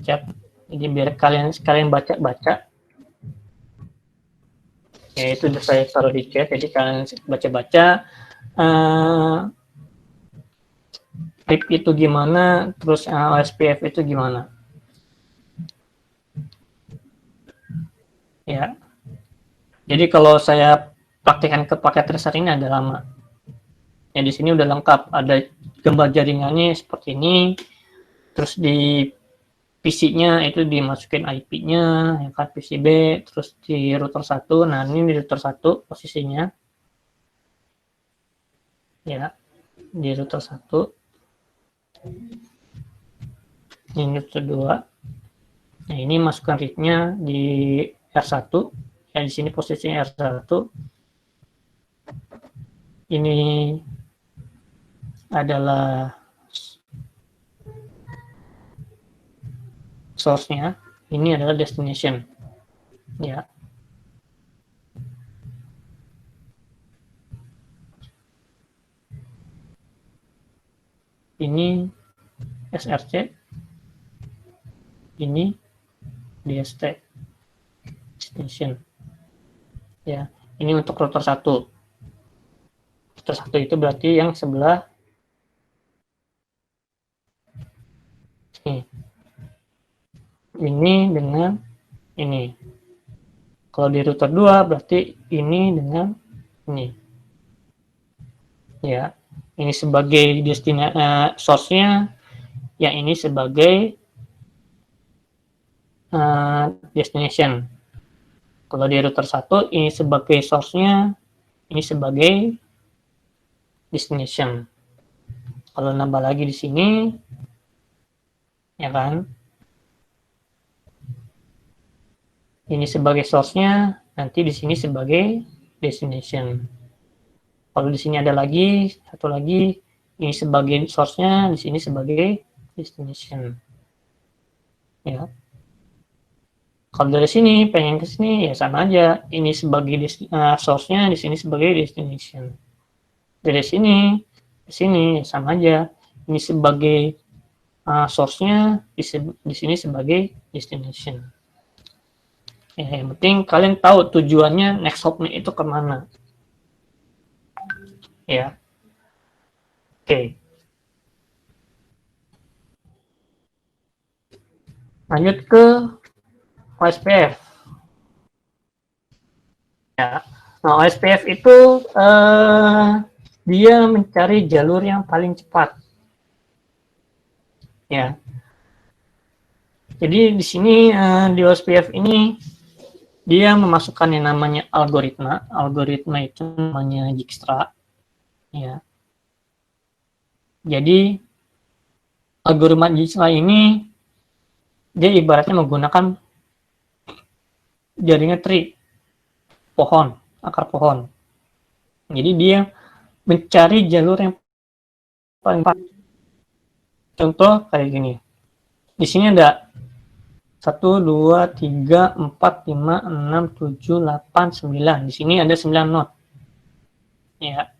chat, jadi biar kalian sekalian baca-baca. Ya, itu udah saya taruh di chat, jadi kalian baca-baca. RIP itu gimana, terus OSPF itu gimana. Ya, jadi kalau saya praktekkan ke paket tracer ini agak lama. Ya, di sini udah lengkap, ada gambar jaringannya seperti ini, terus di PC-nya itu dimasukin IP-nya, ya kan, PCB, terus di router 1, nah ini di router 1 posisinya. Ya. di router 1, ini router 2. Nah, ini masukkan read-nya di R1. Ya, di sini posisinya R1. Ini adalah source-nya, ini adalah destination. Ya. Ini SRC, ini DST, destination. Ya, ini untuk router 1. Router 1 itu berarti yang sebelah ini dengan ini. Kalau di router 2 berarti ini dengan ini. Ya, ini sebagai source-nya, yang ini sebagai destination. Kalau di router 1 ini sebagai source-nya, ini sebagai destination. Kalau nambah lagi di sini, ya kan? Ini sebagai source-nya, nanti di sini sebagai destination. Kalau di sini ada lagi satu lagi, ini sebagai source-nya, di sini sebagai destination. Ya. Kalau dari sini pengen ke sini ya sama aja. Ini sebagai source-nya, di sini sebagai destination. Dari sini ke sini ya sama aja. Ini sebagai source-nya, di sini sebagai destination. Ya, yang penting kalian tahu tujuannya next hop-nya itu kemana. Ya. Oke. Lanjut ke OSPF. Ya. Nah, OSPF itu dia mencari jalur yang paling cepat. Ya. Jadi di sini di OSPF ini dia memasukkan yang namanya algoritma. Algoritma itu namanya Dijkstra. Ya. Jadi algoritma Dijkstra ini dia ibaratnya menggunakan jaringan tree, pohon, akar pohon. Jadi dia mencari jalur yang paling pas. Contoh kayak gini. Di sini ada 1, 2, 3, 4, 5, 6, 7, 8, 9. Di sini ada 9 node. Ya.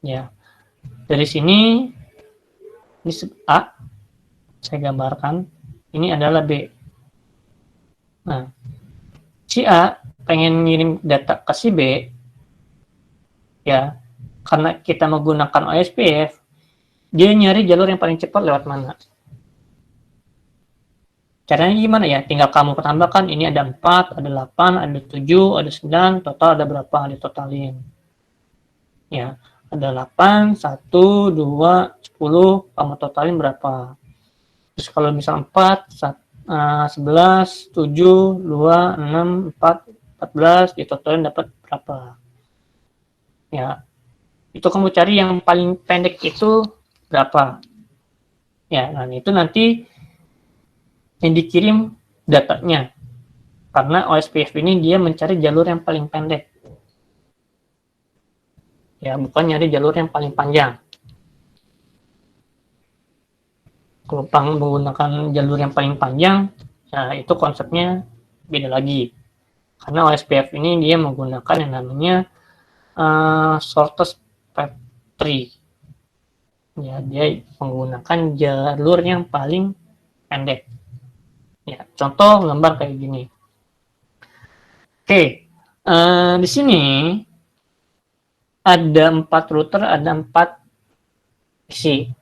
Ya. Dari sini ini A, saya gambarkan. Ini adalah B. Nah, si A pengen ngirim data ke si B, ya, karena kita menggunakan OSPF, dia nyari jalur yang paling cepat lewat mana. Caranya gimana ya? Tinggal kamu tambahkan, ini ada 4, ada 8, ada 7, ada 9, total ada berapa, ditotalin. Ya, ada 8, 1, 2, 10, kamu totalin berapa. Terus kalau misal 4, 11, 7, 2, 6, 4, 14, ditotalin dapat berapa. Ya, itu kamu cari yang paling pendek itu berapa. Ya, nah itu nanti yang dikirim datanya. Karena OSPF ini dia mencari jalur yang paling pendek. Ya, bukan nyari jalur yang paling panjang. Kalau menggunakan jalur yang paling panjang, ya itu konsepnya beda lagi. Karena OSPF ini dia menggunakan yang namanya shortest path tree. Ya, dia menggunakan jalur yang paling pendek. Ya, contoh gambar kayak gini. Oke, di sini ada 4 router, ada 4 isi.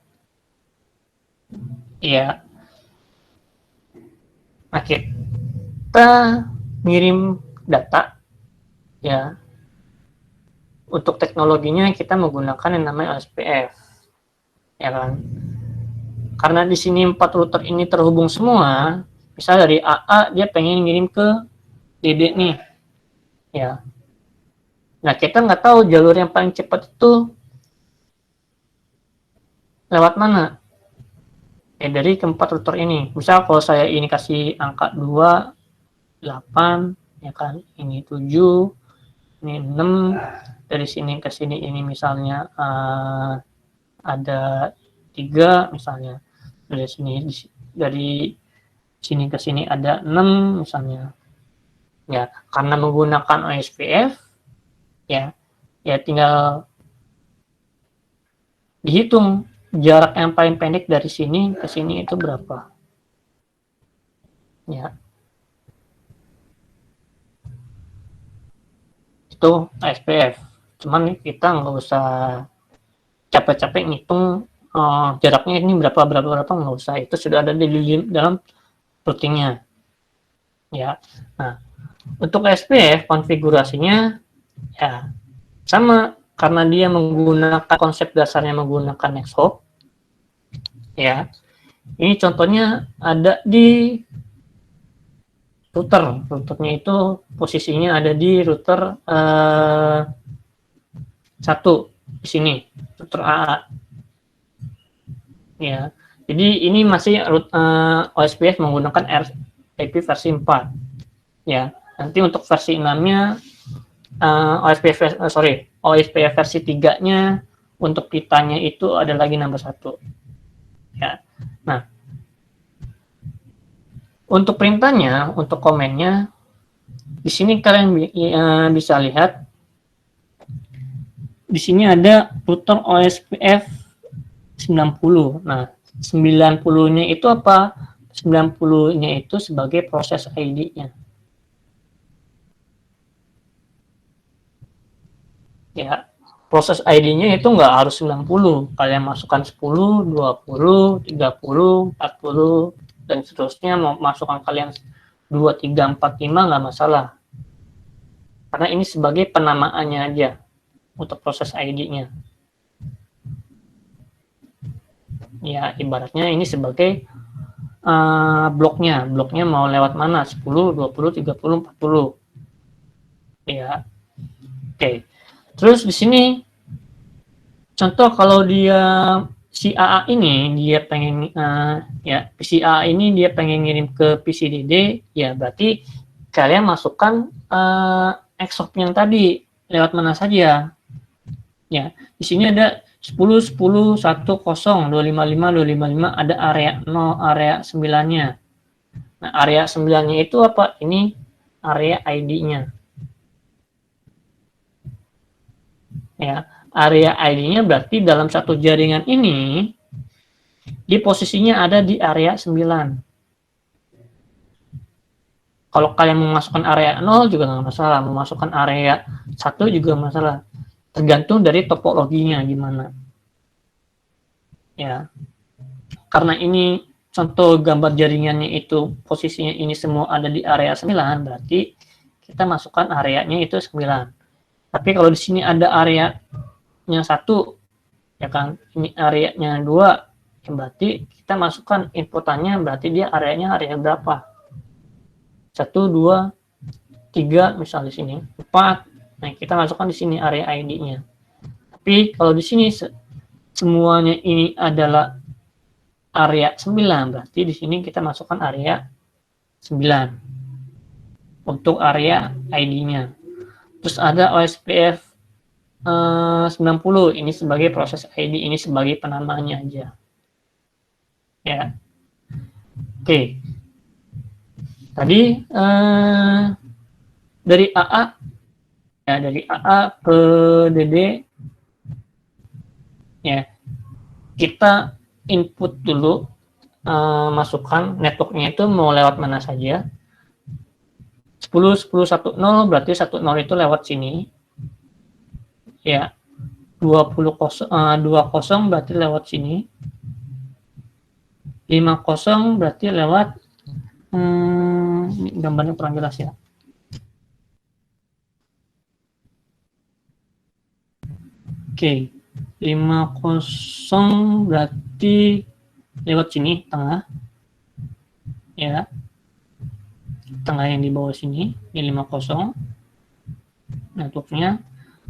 Ya. Nah, kita ngirim data, ya. Untuk teknologinya kita menggunakan yang namanya OSPF, ya kan. Karena di sini 4 router ini terhubung semua, misal dari AA dia pengen ngirim ke DD nih, ya. Nah, kita nggak tahu jalur yang paling cepat itu lewat mana? Ya dari keempat router ini. Misal kalau saya ini kasih angka 2, 8, ya kan, ini 7, ini 6, dari sini ke sini ini misalnya ada 3 misalnya, dari sini ke sini ada 6 misalnya. Ya, karena menggunakan OSPF ya tinggal dihitung jarak yang paling pendek dari sini ke sini itu berapa. Ya. Itu OSPF. Cuman kita nggak usah capek-capek ngitung jaraknya ini berapa nggak usah, itu sudah ada di dalam routingnya. Ya. Nah, untuk SPF konfigurasinya ya sama, karena dia menggunakan konsep dasarnya menggunakan NextHop. Ya. Ini contohnya ada di router. Routernya itu posisinya ada di router 1 di sini, router AA. Ya. Jadi ini masih OSPF menggunakan RIP versi 4. Ya. Nanti untuk versi 6-nya OSPF versi 3-nya untuk pitanya itu ada lagi nambah 1. Ya. Nah, untuk perintahnya, untuk komennya, di sini kalian bisa lihat, di sini ada router OSPF 90. Nah, 90-nya itu apa? 90-nya itu sebagai proses ID-nya. Ya, proses ID-nya itu nggak harus 90. Kalian masukkan 10, 20, 30, 40, dan seterusnya. Mau masukkan kalian 2, 3, 4, 5 nggak masalah. Karena ini sebagai penamaannya aja untuk proses ID-nya. Ya, ibaratnya ini sebagai bloknya. Bloknya mau lewat mana? 10, 20, 30, 40. Ya. Oke. Terus di sini contoh kalau dia si AA ini dia pengen si AA ini dia pengen ngirim ke PCDD, ya berarti kalian masukkan exop yang tadi lewat mana saja. Ya, di sini ada 10, 10, 1, 0, 255, 255, ada area 0, area 9-nya. Nah, area 9-nya itu apa? Ini area ID-nya. Ya, area ID-nya berarti dalam satu jaringan ini di posisinya ada di area 9. Kalau kalian memasukkan area 0 juga nggak masalah, memasukkan area 1 juga masalah. Tergantung dari topologinya gimana. Ya. Karena ini contoh gambar jaringannya itu posisinya ini semua ada di area 9, berarti kita masukkan areanya itu 9. Tapi kalau di sini ada areanya 1, ya kan, ini areanya 2, ya berarti kita masukkan inputannya, berarti dia areanya area berapa? 1, 2, 3, misal di sini 4. Nah, kita masukkan di sini area ID-nya. Tapi kalau di sini semuanya ini adalah area 9, berarti di sini kita masukkan area 9 untuk area ID-nya. Terus ada OSPF 90, ini sebagai proses ID, ini sebagai penamaannya aja. Ya. Oke. Tadi dari AA ya, dari AA ke DD ya, kita input dulu, masukkan networknya itu mau lewat mana saja. 10, 10, 1, 0 berarti 1, 0 itu lewat sini ya. 20, 20 berarti lewat sini. 50 berarti lewat ini gambarnya kurang jelas ya. Oke, 50 berarti lewat sini, tengah. Ya. Tengah yang di bawah sini, ini 50. Networknya.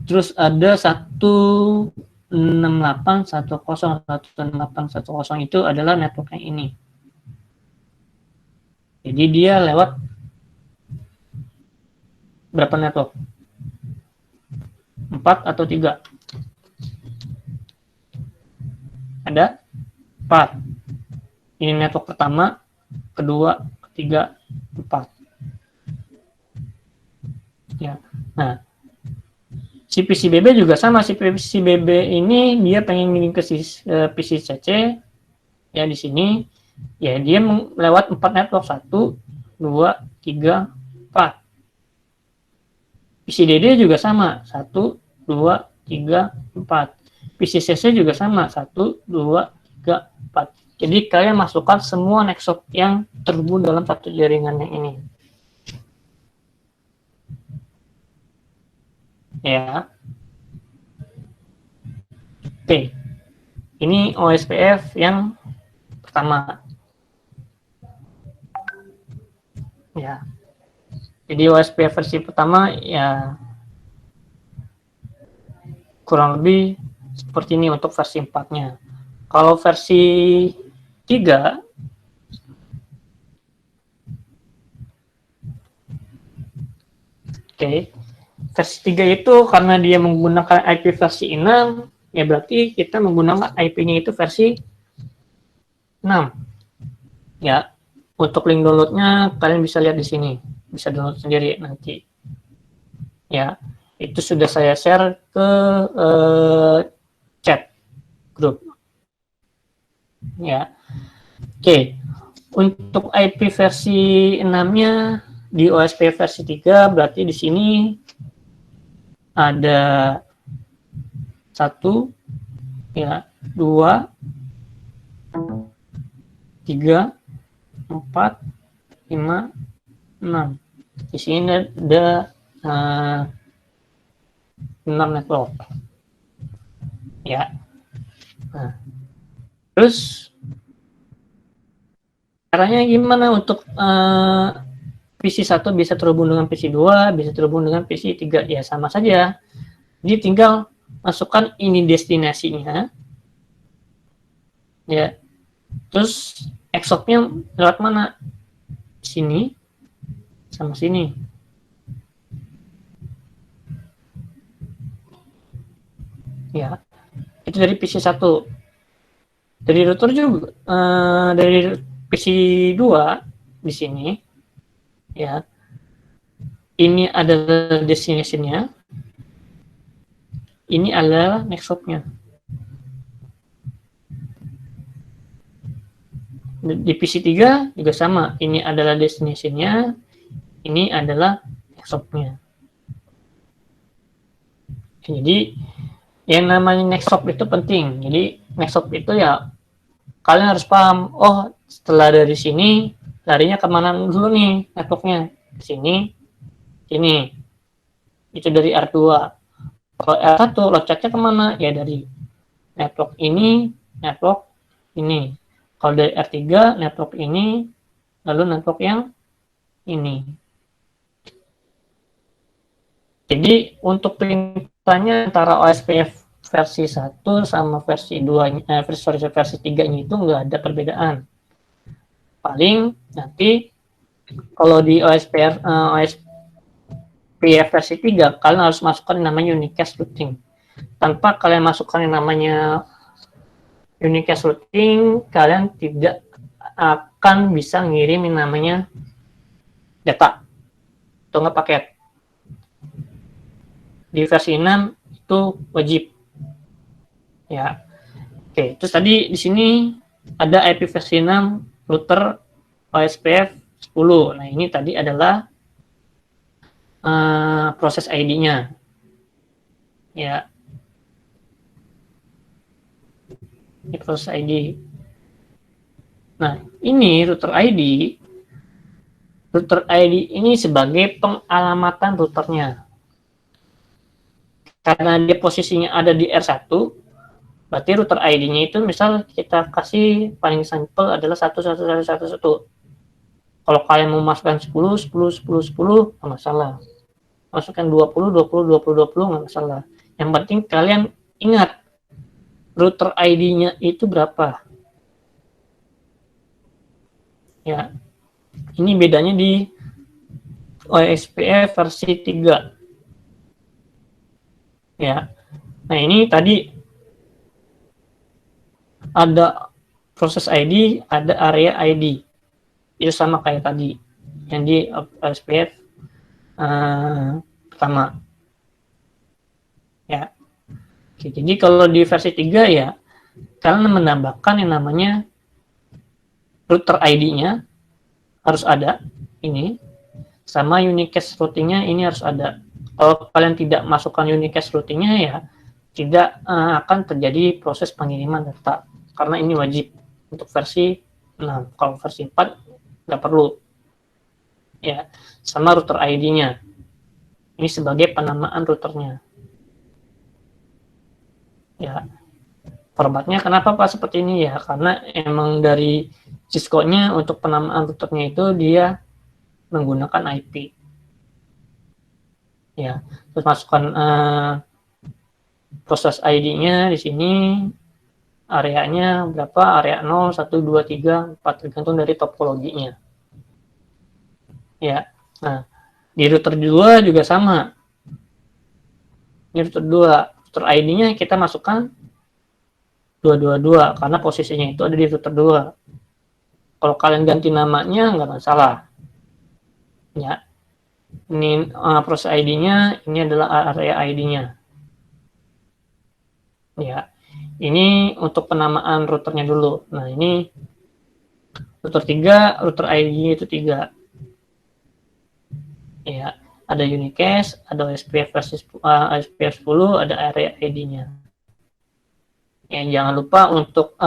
Terus ada 1, 168.1.168.1.0 itu adalah network yang ini. Jadi dia lewat berapa network? 4 atau 3? Ada 4. Ini network pertama, kedua, ketiga, 4. Ya. Nah, si PCBB juga sama. Si PCBB ini dia pengen ngirim ke PCCC ya di sini. Ya, dia lewat 4 network, 1, 2, 3, 4. PCDD juga sama, 1, 2, 3, 4. PCCC juga sama, 1, 2, 3, 4. Jadi kalian masukkan semua network yang terhubung dalam satu jaringan yang ini. Ya. Oke. Ini OSPF yang pertama. Ya. Jadi OSPF versi pertama ya kurang lebih seperti ini untuk versi 4-nya. Kalau versi 3 versi 3 itu karena dia menggunakan IP versi 6, ya berarti kita menggunakan IP-nya itu versi 6. Ya, untuk link download-nya kalian bisa lihat di sini, bisa download sendiri nanti. Ya, itu sudah saya share ke chat grup. Ya, oke. Untuk IP versi 6-nya di OSP versi 3 berarti di sini ada 1, ya, 2, 3, 4, 5, 6. Di sini ada 6 network. Ya. Nah, terus caranya gimana untuk PC 1 bisa terhubung dengan PC 2, bisa terhubung dengan PC 3? Ya sama saja. Jadi tinggal masukkan ini destinasinya. Ya. Terus exoc-nya lewat mana? Sini sama sini. Ya. Itu dari PC 1. Dari router juga dari PC 2 di sini. Ya. Ini adalah destination-nya. Ini adalah next hop-nya. Di PC 3 juga sama. Ini adalah destination-nya. Ini adalah next hop-nya. Jadi yang namanya next hop itu penting. Jadi next hop itu ya kalian harus paham. Oh, setelah dari sini larinya kemana dulu nih networknya? Ke sini, sini. Itu dari R2. Kalau R1 loncatnya kemana? Ya dari network ini, network ini. Kalau dari R3 network ini, lalu network yang ini. Jadi untuk perintahnya antara OSPF versi 1 sama versi 2 versi 3-nya itu nggak ada perbedaan. Paling nanti kalau di OSPF versi 3 kalian harus masukkan yang namanya unicast routing. Tanpa kalian masukkan yang namanya unicast routing, kalian tidak akan bisa ngirim yang namanya data atau nggak paket. Di versi 6 itu wajib. Ya. Oke, terus tadi di sini ada IP versi 6 router OSPF 10. Nah, ini tadi adalah proses ID-nya. Ya. Ini proses ID. Nah, ini router ID. Router ID ini sebagai pengalamatan routernya. Karena dia posisinya ada di R1, berarti router ID-nya itu misal kita kasih paling sampel adalah 11111. Kalau kalian mau masukkan 10, 10, 10, 10, nggak masalah. Masukkan 20, 20, 20, 20, nggak masalah. Yang penting kalian ingat router ID-nya itu berapa. Ya, ini bedanya di OSPF versi 3. Ya, nah ini tadi ada proses ID, ada area ID. Itu sama kayak tadi yang di OSPF pertama. Ya. Oke, jadi kalau di versi 3 ya, kalian menambahkan yang namanya router ID-nya harus ada, ini, sama unicast routing-nya ini harus ada. Kalau kalian tidak masukkan unicast routing-nya ya, tidak akan terjadi proses pengiriman data, karena ini wajib untuk versi 6. Kalau versi 4 nggak perlu. Ya, sama router ID-nya. Ini sebagai penamaan routernya. Ya, formatnya kenapa Pak seperti ini ya? Karena emang dari Cisco-nya untuk penamaan routernya itu dia menggunakan IP. Ya, terus masukkan proses ID-nya di sini, areanya berapa? Area 0, 1, 2, 3, 4 tergantung dari topologinya. Ya, nah di router 2 juga sama. Ini router 2. Router ID-nya kita masukkan 222 karena posisinya itu ada di router 2. Kalau kalian ganti namanya nggak masalah. Ya. Ini proses ID-nya, ini adalah area ID-nya. Ya. Ini untuk penamaan routernya dulu. Nah, ini router 3, router ID-nya itu 3. Ya. Ada unicast, ada OSPF versi OSPF 10, ada area ID-nya. Ya, jangan lupa untuk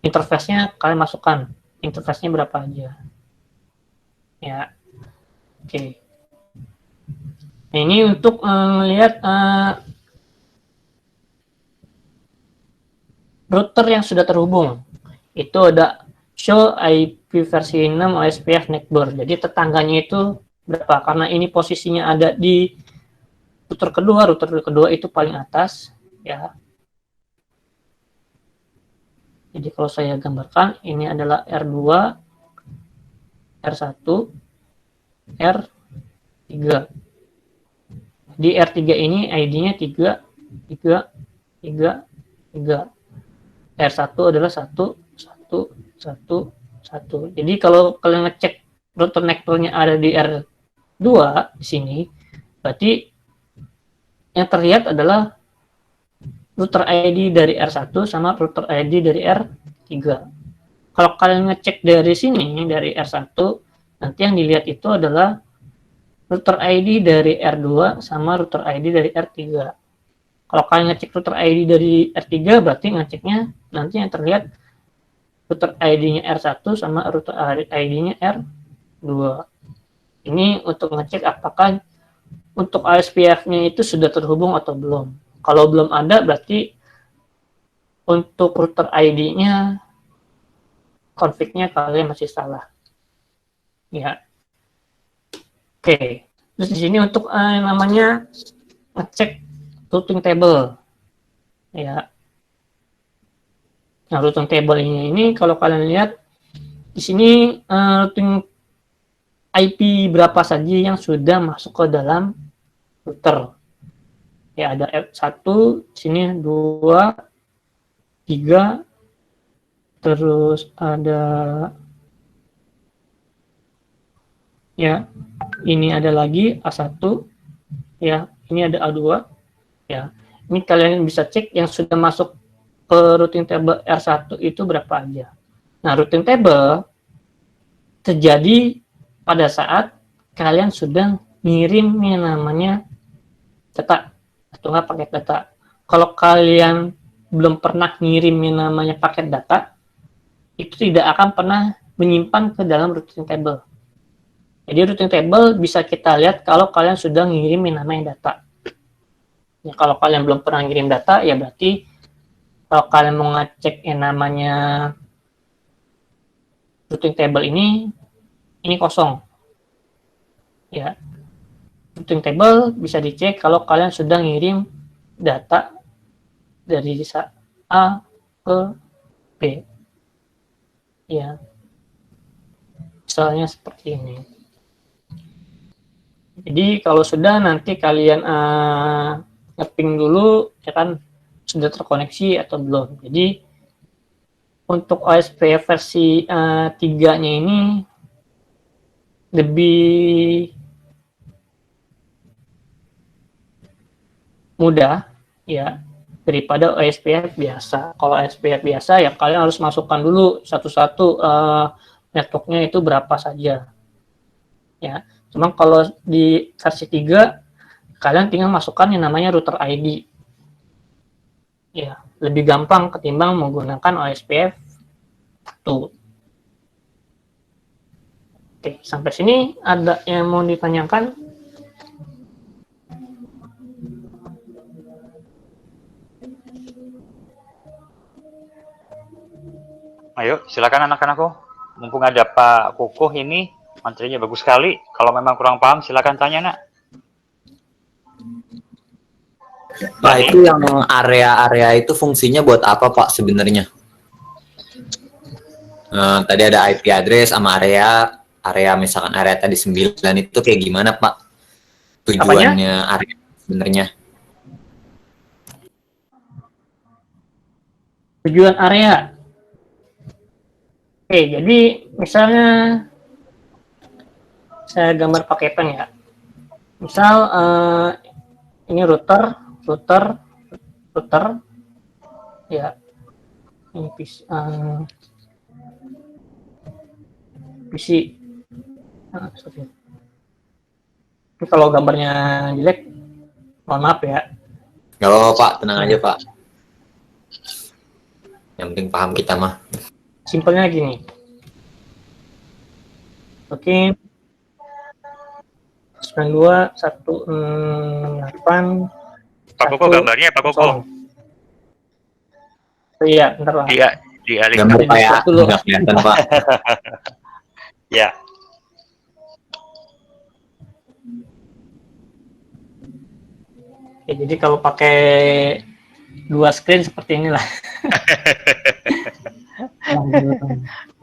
interface-nya kalian masukkan. Interface-nya berapa aja. Ya. Oke. Nah, ini untuk melihat router yang sudah terhubung. Itu ada show IP versi 6 OSPF neckboard. Jadi tetangganya itu berapa? Karena ini posisinya ada di router kedua itu paling atas, ya. Jadi kalau saya gambarkan, ini adalah R2, R1, R3. Di R3 ini ID-nya 3, 3, 3, 3. R1 adalah 1, 1, 1, 1. Jadi kalau kalian ngecek router neckboard-nya ada di R2 di sini, berarti yang terlihat adalah router ID dari R1 sama router ID dari R3. Kalau kalian ngecek dari sini, dari R1, nanti yang dilihat itu adalah router ID dari R2 sama router ID dari R3. Kalau kalian ngecek router ID dari R3, berarti ngeceknya nanti yang terlihat router ID-nya R1 sama router ID-nya R2. Ini untuk ngecek apakah untuk OSPF-nya itu sudah terhubung atau belum. Kalau belum ada, berarti untuk router ID-nya, config-nya kalian masih salah. Ya. Oke. Terus di sini untuk namanya ngecek routing table. Ya. Nah, routing table ini kalau kalian lihat di sini routing IP berapa saja yang sudah masuk ke dalam router. Ya, ada F1, sini 2, 3, terus ada, ya, ini ada lagi A1, ya, ini ada A2, ya. Ini kalian bisa cek yang sudah masuk ke routing table R1 itu berapa aja. Nah, routing table terjadi pada saat kalian sudah ngirim yang namanya data atau nggak paket data. Kalau kalian belum pernah ngirim yang namanya paket data, itu tidak akan pernah menyimpan ke dalam routing table. Jadi routing table bisa kita lihat kalau kalian sudah ngirim yang namanya data. Ya, kalau kalian belum pernah ngirim data, ya berarti kalau kalian mau ngecek yang namanya routing table ini kosong. Ya. Routing table bisa dicek kalau kalian sudah ngirim data dari A ke B. Ya, misalnya seperti ini. Jadi kalau sudah, nanti kalian nge-ping dulu ya kan, sudah terkoneksi atau belum. Jadi untuk OSPF versi 3-nya ini lebih mudah ya daripada OSPF biasa. Kalau OSPF biasa ya kalian harus masukkan dulu satu-satu networknya itu berapa saja. Ya, cuma kalau di versi 3 kalian tinggal masukkan yang namanya router ID. Ya, lebih gampang ketimbang menggunakan OSPF 1. Oke, sampai sini ada yang mau ditanyakan? Ayo, silakan anak-anakku. Mumpung ada Pak Kukuh ini, materinya bagus sekali. Kalau memang kurang paham, silakan tanya, Nak. Pak, itu yang area-area itu fungsinya buat apa, Pak, sebenarnya? Tadi ada IP address sama area misalkan area tadi 9 itu kayak gimana, Pak? Tujuannya area sebenarnya? Tujuan area. Oke, jadi misalnya saya gambar paketan ya. Misal ini router ya. Ini PC. Ini kalau gambarnya jelek, mohon maaf ya. Gak apa-apa, Pak, tenang aja, Pak. Yang penting paham kita mah. Simpelnya gini. Oke. 92.168. Pak Kukuh gambarnya, Pak Kukuh. Iya, bentar lah. Iya, dialihkan. Gambar Pak ya, dulu. nggak kelihatan, Pak. Ya. Ya, jadi kalau pakai 2 screen seperti inilah.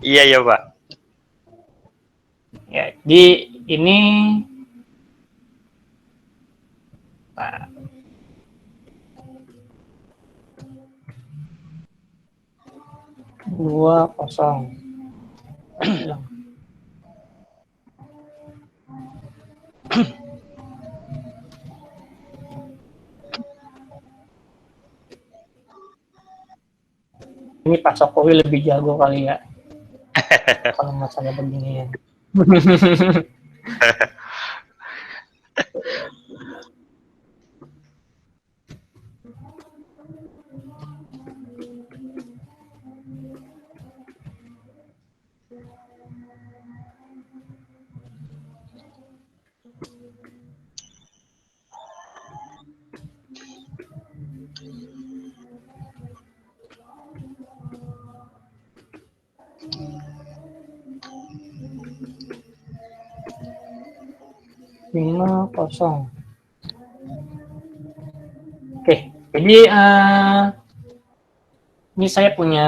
Iya, ya, Pak. Ya, di ini Pak. Dua kosong. Ini Pak Jokowi lebih jago kali ya. Kalau masalah begini ya. Lima kosong. Oke, jadi ini saya punya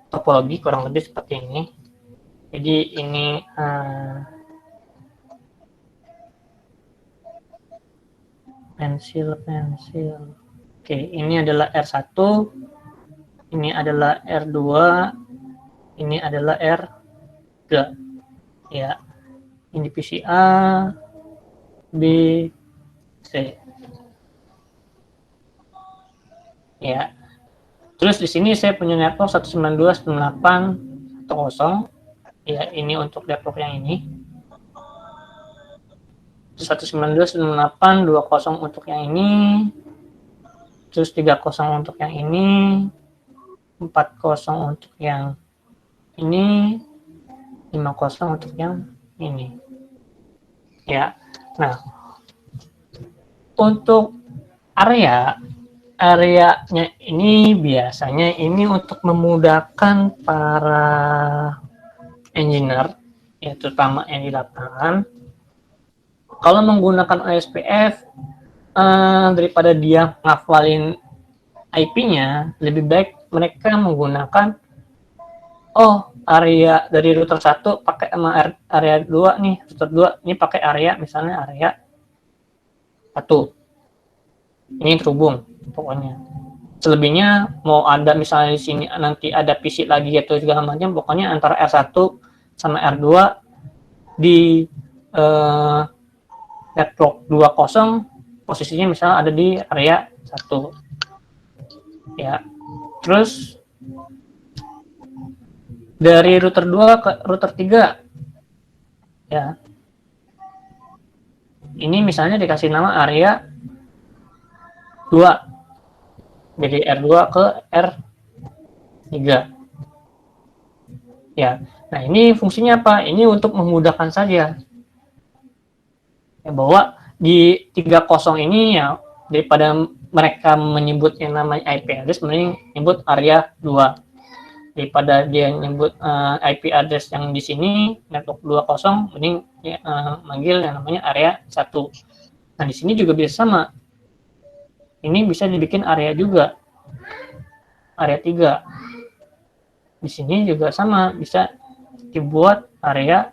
topologi kurang lebih seperti ini. Jadi ini pensil. Oke, ini adalah R1, ini adalah R2, ini adalah R3. Ya. Ini divisi A, B, C. Ya. Terus di sini saya punya network 192.168.10. Ya, ini untuk network yang ini. 192.168.20 untuk yang ini. Terus 30 untuk yang ini. 40 untuk yang ini. 50 untuk yang ini. Ya. Nah, untuk areanya ini biasanya ini untuk memudahkan para engineer, ya terutama yang di lapangan, kalau menggunakan OSPF daripada dia ngafalin IP-nya, lebih baik mereka menggunakan area dari router 1 pakai sama area 2 nih, router 2 ini pakai area misalnya area 1. Ini terhubung pokoknya. Selebihnya mau ada misalnya di sini nanti ada PC lagi atau segala macam, pokoknya antara R1 sama R2 di network 20 posisinya misalnya ada di area 1. Ya. Terus dari router 2 ke router 3. Ya. Ini misalnya dikasih nama area 2. Jadi R2 ke R3. Ya. Nah, ini fungsinya apa? Ini untuk memudahkan saja. Ya, bahwa di 30 ini ya daripada mereka menyebut yang namanya IP address, mending nyebut area 2. Daripada dia nyebut IP address yang di sini network 20, mending manggil yang namanya area 1. Nah, di sini juga bisa sama. Ini bisa dibikin area juga. Area 3. Di sini juga sama, bisa dibuat area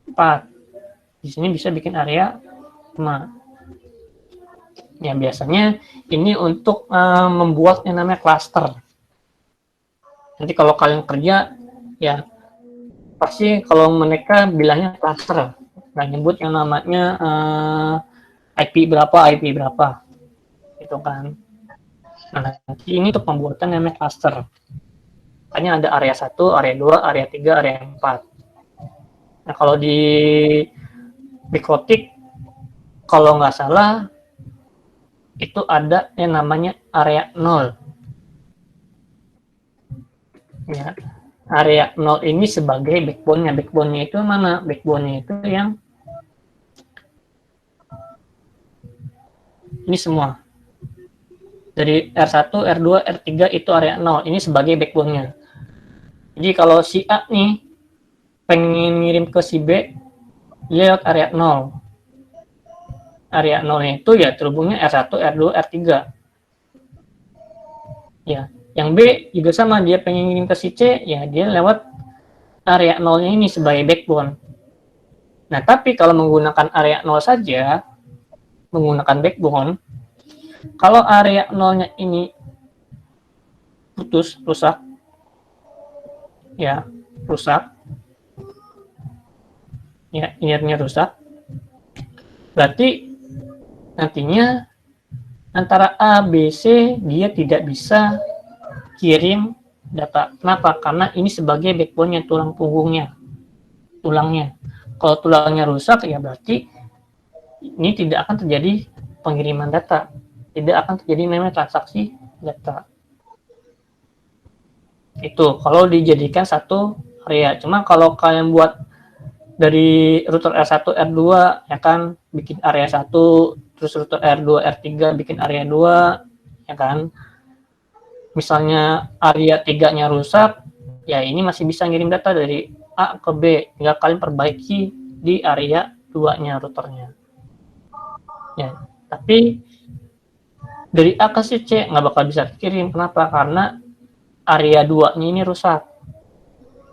4. Di sini bisa bikin area 5. Ya, biasanya ini untuk membuat yang namanya cluster. Nanti kalau kalian kerja, ya pasti kalau mereka bilangnya cluster. Nah, nyebut yang namanya IP berapa, itu kan. Nah, nanti ini untuk pembuatan namanya cluster. Makanya ada area 1, area 2, area 3, area 4. Nah, kalau di Bikotik, kalau nggak salah, itu ada yang namanya area 0. Ya, area 0 ini sebagai backbone-nya. Backbone-nya itu mana? Backbone-nya itu yang ini semua. Dari R1, R2, R3 itu area 0. Ini sebagai backbone-nya. Jadi kalau si A nih pengen ngirim ke si B, dia lewat area 0. Area 0-nya itu ya terhubungnya R1, R2, R3. Ya, yang B juga sama, dia pengen ngirim ke si C, ya dia lewat area 0-nya ini sebagai backbone. Nah, tapi kalau menggunakan area 0 saja, menggunakan backbone, kalau area 0-nya ini rusak, ya, inirnya rusak, berarti nantinya antara A, B, C dia tidak bisa kirim data. Kenapa? Karena ini sebagai backbone-nya, tulang punggungnya, tulangnya. Kalau tulangnya rusak, ya berarti ini tidak akan terjadi pengiriman data, tidak akan terjadi namanya transaksi data. Itu kalau dijadikan satu area. Cuma kalau kalian buat dari router R1, R2 ya kan bikin area 1, terus router R2, R3 bikin area 2 ya kan. Misalnya area 3-nya rusak, ya ini masih bisa ngirim data dari A ke B, tinggal kalian perbaiki di area 2-nya routernya. Ya, tapi dari A ke C nggak bakal bisa kirim. Kenapa? Karena area 2-nya ini rusak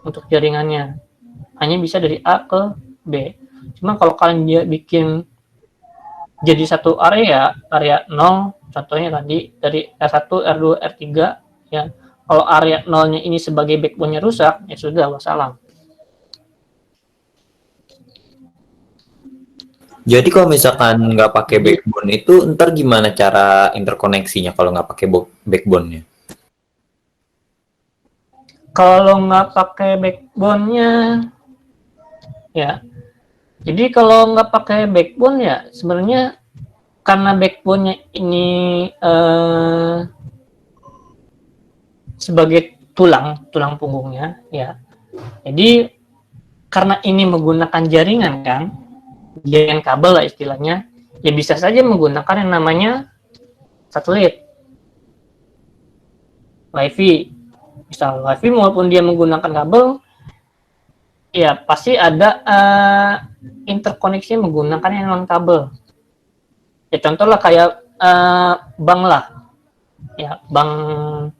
untuk jaringannya. Hanya bisa dari A ke B. Cuma kalau kalian dia bikin jadi satu area 0, contohnya tadi dari R1, R2, R3, ya. Kalau area 0-nya ini sebagai backbone-nya rusak, ya sudah, wassalam. Jadi kalau misalkan nggak pakai backbone itu, ntar gimana cara interkoneksinya kalau nggak pakai backbone-nya? Kalau nggak pakai backbone-nya, ya. Jadi kalau nggak pakai backbone ya sebenarnya karena backbone-nya ini sebagai tulang punggungnya, ya. Jadi karena ini menggunakan jaringan kan, jaringan kabel lah istilahnya, ya bisa saja menggunakan yang namanya satelit, WiFi. Misal WiFi maupun dia menggunakan kabel, ya pasti ada interkoneksi menggunakan yang non kabel. Ya contoh lah kayak bank lah, Ya, bank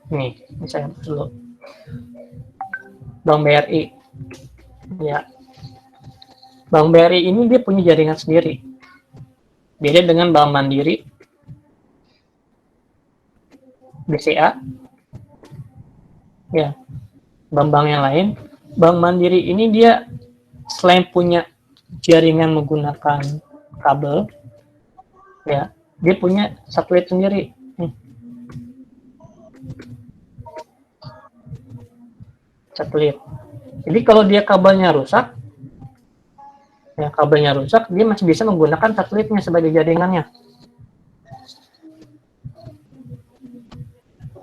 ini saya dulu. Bank BRI. Ya. Bank BRI ini dia punya jaringan sendiri. Beda dengan Bank Mandiri, BCA, ya, bank-bank yang lain. Bank Mandiri ini dia selain punya jaringan menggunakan kabel, ya, dia punya satelit sendiri. Satelit. Jadi kalau dia kabelnya rusak, dia masih bisa menggunakan satelitnya sebagai jaringannya.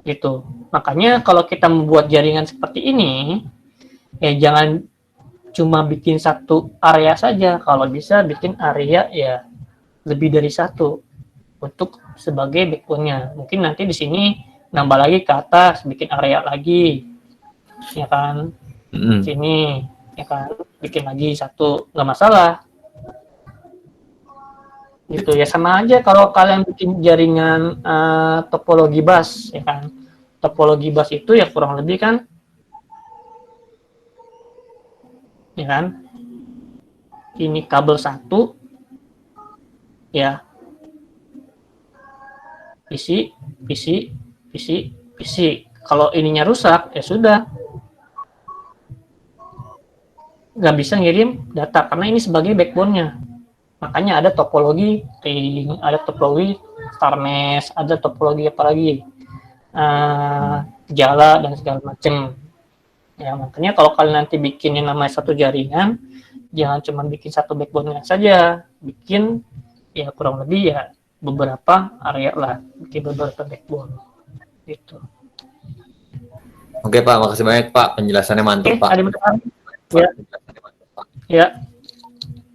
Gitu. Makanya kalau kita membuat jaringan seperti ini, ya jangan cuma bikin satu area saja. Kalau bisa bikin area ya lebih dari satu untuk sebagai backbone-nya. Mungkin nanti di sini nambah lagi ke atas, bikin area lagi, ya kan? Sini, ya kan? Bikin lagi satu, nggak masalah. Gitu ya, sama aja kalau kalian bikin jaringan topologi bus, ya kan? Topologi bus itu ya kurang lebih kan, ya kan? Ini kabel satu, ya. PC. Kalau ininya rusak, ya sudah. Nggak bisa ngirim data, karena ini sebagai backbone-nya. Makanya ada topologi ring, ada topologi star mesh, ada topologi apa lagi, jala, dan segala macam. Ya, makanya kalau kalian nanti bikin yang namanya satu jaringan, jangan cuma bikin satu backbone-nya saja. Bikin, ya kurang lebih ya beberapa area lah, bikin beberapa backbone. Gitu. Oke Pak, makasih banyak Pak, penjelasannya mantap Pak. Ada pertanyaan? Ya. Ya.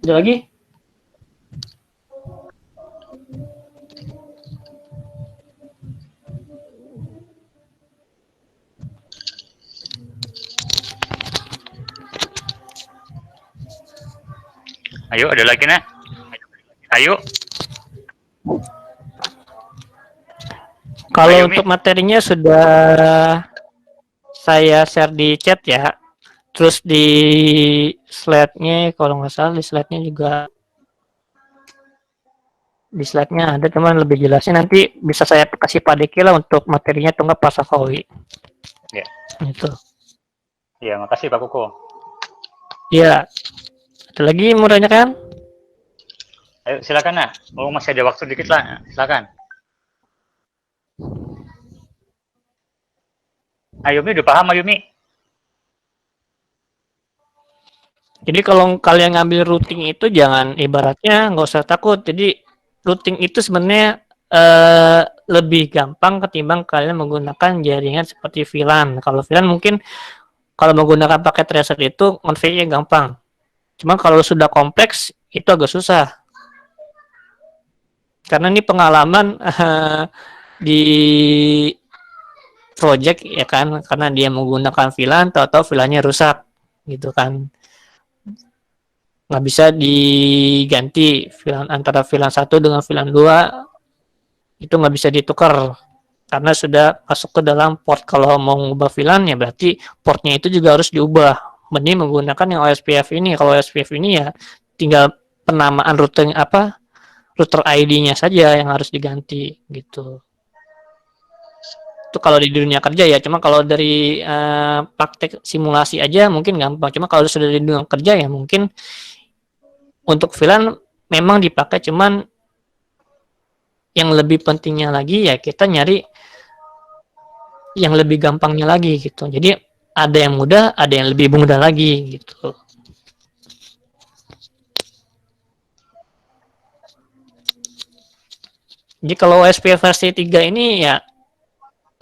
Ada lagi? Ayo, ada lagi nak? Ayo. Kalau Ayo, untuk materinya sudah saya share di chat ya. Terus di slide-nya, kalau nggak salah di slide-nya juga, di slide-nya ada, teman lebih jelasnya nanti bisa saya kasih Pak Deki lah untuk materinya, atau nggak Pak Safawi. Ya. Gitu. Ya, makasih Pak Kuko. Ya. Ada lagi mau tanyakan? Ayo, silakan nak. Oh, masih ada waktu dikit lah. Silakan. Ayumi udah paham Ayumi? Jadi kalau kalian ngambil routing itu jangan, ibaratnya nggak usah takut. Jadi routing itu sebenarnya lebih gampang ketimbang kalian menggunakan jaringan seperti VLAN. Kalau VLAN mungkin kalau menggunakan paket tracer itu konfignya gampang. Cuma kalau sudah kompleks itu agak susah. Karena ini pengalaman di project ya kan, karena dia menggunakan VLAN, tahu-tahu VLAN-nya rusak gitu kan. Nggak bisa diganti VLAN antara VLAN 1 dengan VLAN 2, itu nggak bisa ditukar karena sudah masuk ke dalam port. Kalau mau mengubah VLAN ya berarti portnya itu juga harus diubah. Mending menggunakan yang OSPF ini. Kalau OSPF ini ya tinggal penamaan router ID-nya saja yang harus diganti gitu. Itu kalau di dunia kerja ya. Cuma kalau dari praktek simulasi aja mungkin gampang. Cuma kalau sudah di dunia kerja ya mungkin untuk VLAN memang dipakai, cuman yang lebih pentingnya lagi ya kita nyari yang lebih gampangnya lagi gitu. Jadi ada yang mudah, ada yang lebih mudah lagi gitu. Jadi kalau OSPF versi 3 ini ya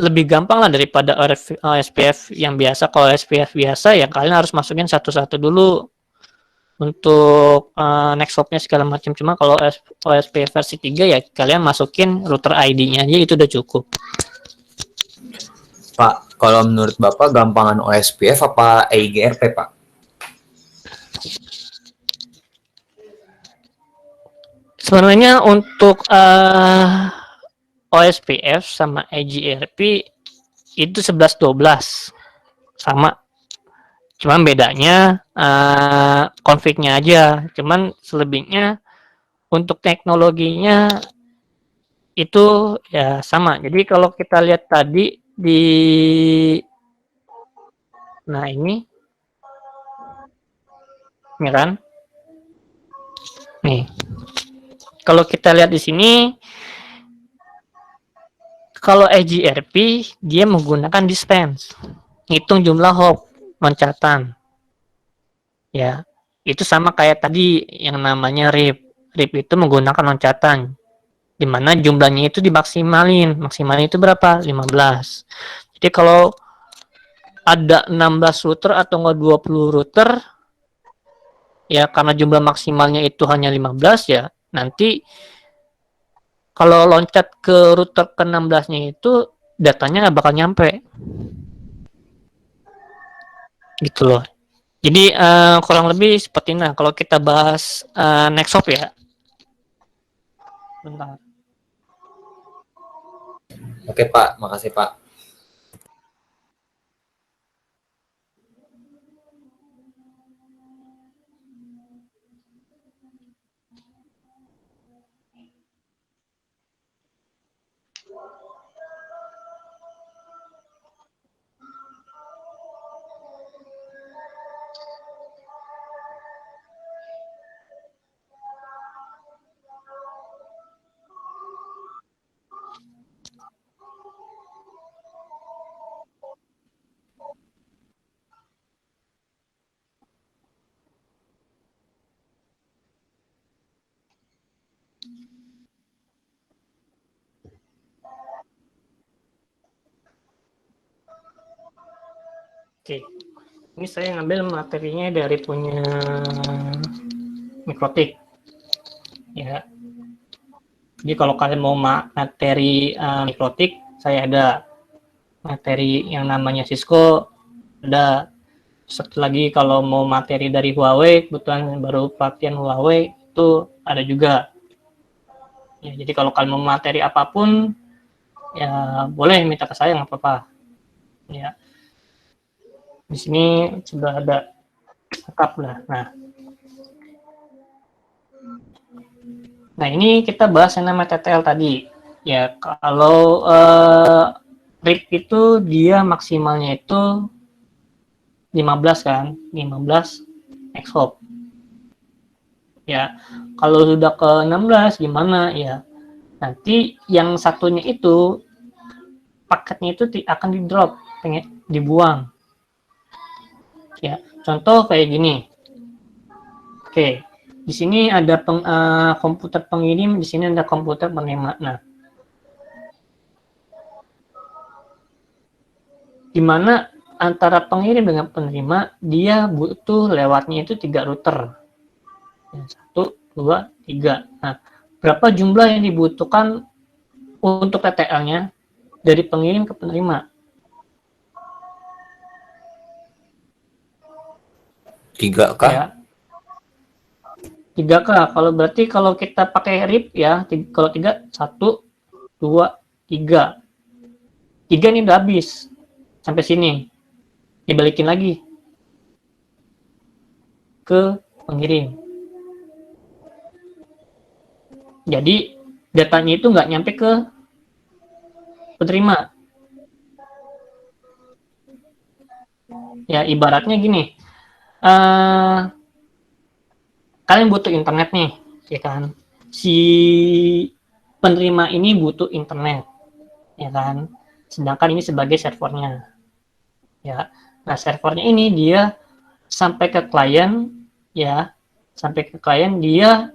lebih gampang lah daripada OSPF yang biasa. Kalau OSPF biasa ya kalian harus masukin satu-satu dulu untuk next hop-nya segala macam. Cuma kalau OSPF versi 3 ya kalian masukin router ID-nya aja itu udah cukup. Pak, kalau menurut Bapak gampangan OSPF apa EIGRP, Pak? Sebenarnya untuk OSPF sama EGRP itu 11-12 sama, cuman bedanya config-nya aja, cuman selebihnya untuk teknologinya itu ya sama. Jadi kalau kita lihat tadi di, nah ini kan, nih kalau kita lihat di sini, kalau EGRP dia menggunakan dispense, ngitung jumlah hop loncatan. Ya, itu sama kayak tadi yang namanya RIP. RIP itu menggunakan loncatan, di mana jumlahnya itu dimaksimalin. Maksimalnya itu berapa? 15. Jadi kalau ada 16 router atau enggak 20 router, ya karena jumlah maksimalnya itu hanya 15 ya, nanti kalau loncat ke router ke-16-nya itu datanya nggak bakal nyampe. Gitu loh. Jadi kurang lebih seperti ini. Kalau kita bahas Nexhop ya. Bentar. Oke Pak, makasih Pak. Oke. Ini saya ngambil materinya dari punya Mikrotik. Ya. Jadi kalau kalian mau materi Mikrotik, saya ada materi yang namanya Cisco, ada. Satu lagi kalau mau materi dari Huawei, kebetulan baru pelatihan Huawei itu ada juga. Ya, jadi kalau kalian mau materi apapun, ya boleh minta ke saya, nggak apa-apa. Ya, di sini sudah ada lengkap lah. Nah ini kita bahas yang namanya TTL tadi. Ya kalau RIP itu dia maksimalnya itu 15 kan, 15 exhop. Ya, kalau sudah ke 16 gimana ya? Nanti yang satunya itu paketnya itu akan di drop, dibuang. Ya, contoh kayak gini. Oke, di sini ada komputer pengirim, di sini ada komputer penerima. Nah, dimana antara pengirim dengan penerima dia butuh lewatnya itu 3 router. 1, 2, 3. Nah, berapa jumlah yang dibutuhkan untuk TTL-nya dari pengirim ke penerima? 3 kah? Ya. 3K. Kalau berarti kalau kita pakai RIP ya, kalau 3, 1, 2, 3. 3 ini udah habis. Sampai sini. Dibalikin lagi ke pengirim. Jadi datanya itu nggak nyampe ke penerima. Ya ibaratnya gini, kalian butuh internet nih, ya kan? Si penerima ini butuh internet, ya kan? Sedangkan ini sebagai servernya, ya. Nah servernya ini dia sampai ke klien, ya, sampai ke klien dia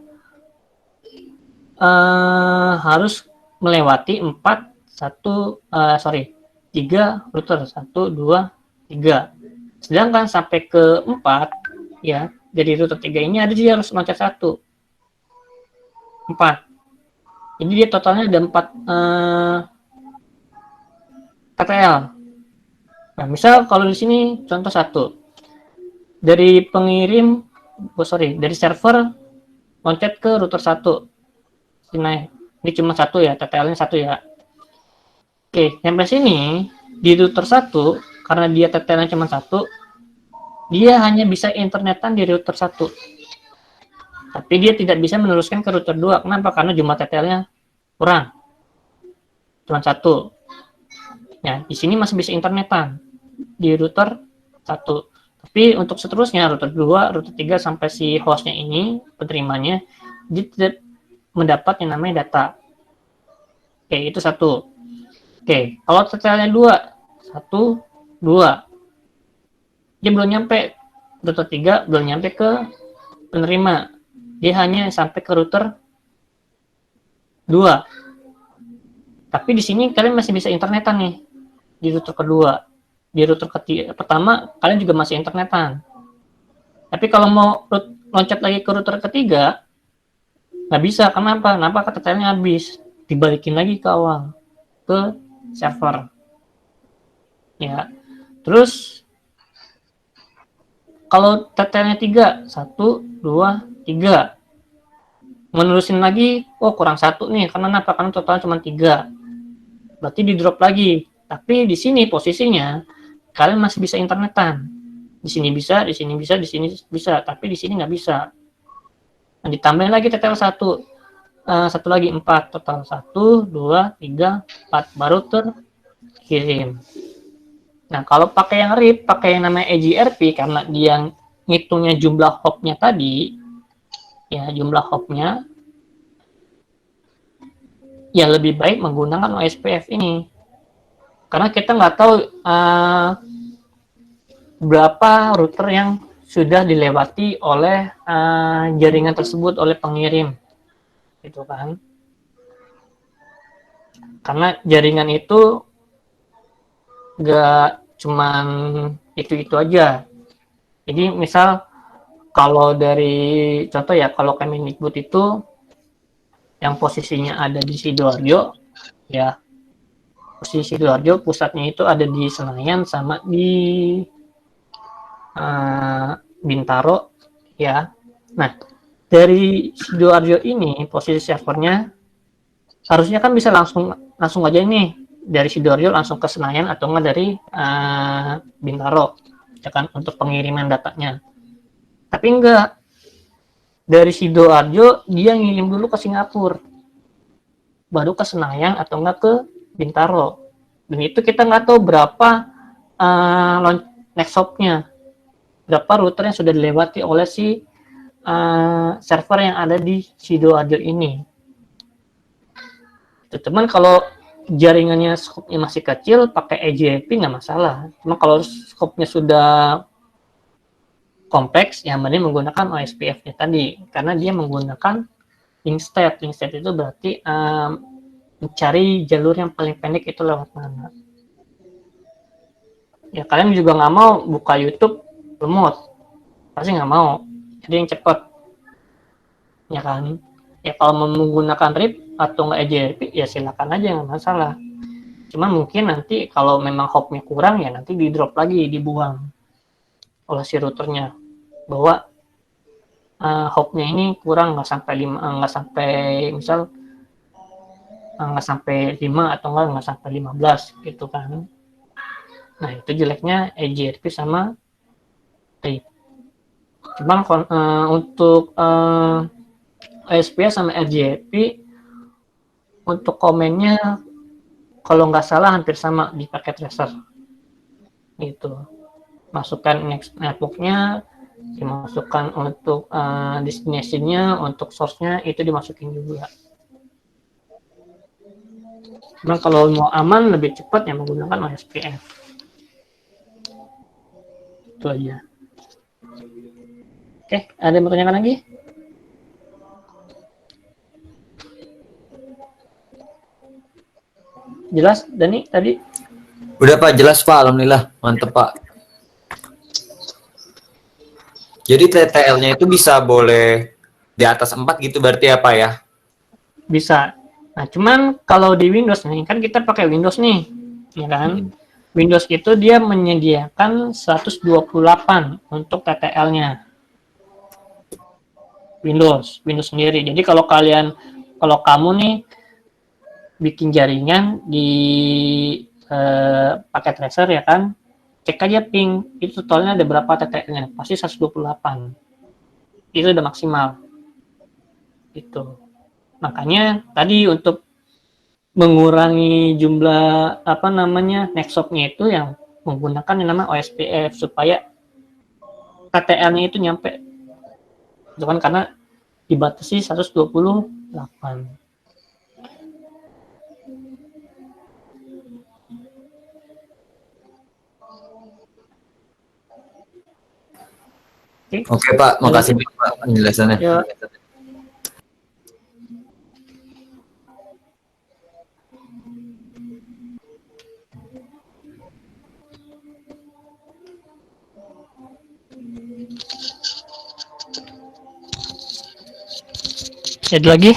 harus melewati 3 router, 1, 2, 3. Sedangkan sampai ke 4 ya, dari router 3 ini ada dia harus loncat 1. 4. Jadi dia totalnya ada 4 TTL. Nah, misal kalau di sini contoh 1. Dari pengirim dari server loncat ke router 1. Ini cuma 1 ya, TTL-nya 1 ya. Oke, sampai sini di router 1, karena dia TTL-nya cuma 1, dia hanya bisa internetan di router 1. Tapi dia tidak bisa meneruskan ke router 2. Kenapa? Karena jumlah TTL-nya kurang. Cuma 1. Ya, di sini masih bisa internetan di router 1. Tapi untuk seterusnya, router 2, router 3 sampai si hostnya ini, penerimanya, dia tidak mendapat yang namanya data. Oke, itu 1. Oke, kalau TTL-nya 2, 1, 2. Dia belum nyampe router 3, belum nyampe ke penerima. Dia hanya sampai ke router 2. Tapi di sini kalian masih bisa internetan nih di router kedua. Di router pertama kalian juga masih internetan. Tapi kalau mau loncat lagi ke router ketiga, nggak bisa. Kenapa? Kenapa? TTL-nya habis. Dibalikin lagi ke awal, ke server. Ya. Terus kalau TTL-nya 3, 1, 2, 3. Menerusin lagi, oh kurang 1 nih. Karena apa? Karena totalnya cuma 3. Berarti di drop lagi. Tapi di sini posisinya kalian masih bisa internetan. Di sini bisa, di sini bisa, di sini bisa, tapi di sini nggak bisa. Nah, ditambahin lagi TTL 1. Satu lagi 4, total 1, 2, 3, 4 baru terkirim. Nah, kalau pakai yang RIP, pakai yang namanya EGRP, karena dia ngitungnya jumlah hopnya tadi, ya jumlah hopnya, ya lebih baik menggunakan OSPF ini. Karena kita nggak tahu berapa router yang sudah dilewati oleh jaringan tersebut oleh pengirim. Gitu kan. Karena jaringan itu nggak cuman itu aja. Jadi misal kalau dari contoh ya, kalau Kemendikbud itu yang posisinya ada di Sidoarjo, ya posisi Sidoarjo pusatnya itu ada di Senayan sama di Bintaro, ya. Nah, dari Sidoarjo ini posisi servernya harusnya kan bisa langsung aja nih dari Sidoarjo langsung ke Senayan atau enggak dari Bintaro, ya kan, untuk pengiriman datanya. Tapi enggak, dari Sidoarjo dia ngirim dulu ke Singapura, baru ke Senayan atau enggak ke Bintaro. Dan itu kita nggak tahu berapa next hop-nya, berapa router yang sudah dilewati oleh si server yang ada di Sidoarjo ini. Cuman kalau jaringannya skopnya masih kecil, pakai EGP nggak masalah. Cuma kalau skopnya sudah kompleks, yang mending menggunakan OSPF-nya tadi, karena dia menggunakan link state. Link state itu berarti mencari jalur yang paling pendek itu lewat mana. Ya kalian juga nggak mau buka YouTube remote, pasti nggak mau. Jadi yang cepat, ya kan. Ya kalau mau menggunakan RIP atau nggak EGRP, ya silakan aja, nggak masalah. Cuma mungkin nanti kalau memang hopnya kurang, ya nanti di drop lagi, dibuang oleh si routernya, bahwa hopnya ini kurang, nggak sampai 5, nggak sampai misal nggak sampai 5 atau nggak sampai 15 gitu kan. Nah itu jeleknya EGRP sama RIP. Cuman untuk OSPF sama RGP untuk komennya kalau nggak salah hampir sama di paket tracer gitu. Masukkan networknya, dimasukkan untuk destination-nya, untuk source-nya itu dimasukin juga. Cuman kalau mau aman lebih cepat ya menggunakan OSPF. Itu aja. Oke, ada yang mau tanyakan lagi? Jelas, Dani, tadi? Udah Pak, jelas Pak, alhamdulillah, mantep Pak. Jadi TTL-nya itu bisa boleh di atas 4 gitu berarti apa ya? Bisa. Nah, cuman kalau di Windows nih, kan kita pakai Windows nih, ya kan? Windows itu dia menyediakan 128 untuk TTL-nya. Windows sendiri. Jadi kalau kamu nih bikin jaringan di paket tracer ya kan, cek aja ping itu totalnya ada berapa TTL-nya, pasti 128, itu udah maksimal itu. Makanya tadi untuk mengurangi jumlah nextstop-nya itu yang menggunakan yang namanya OSPF supaya TTL-nya itu nyampe, itu kan karena dibatasi 128. Oke Pak, makasih Pak penjelasannya. Ya. Ada lagi?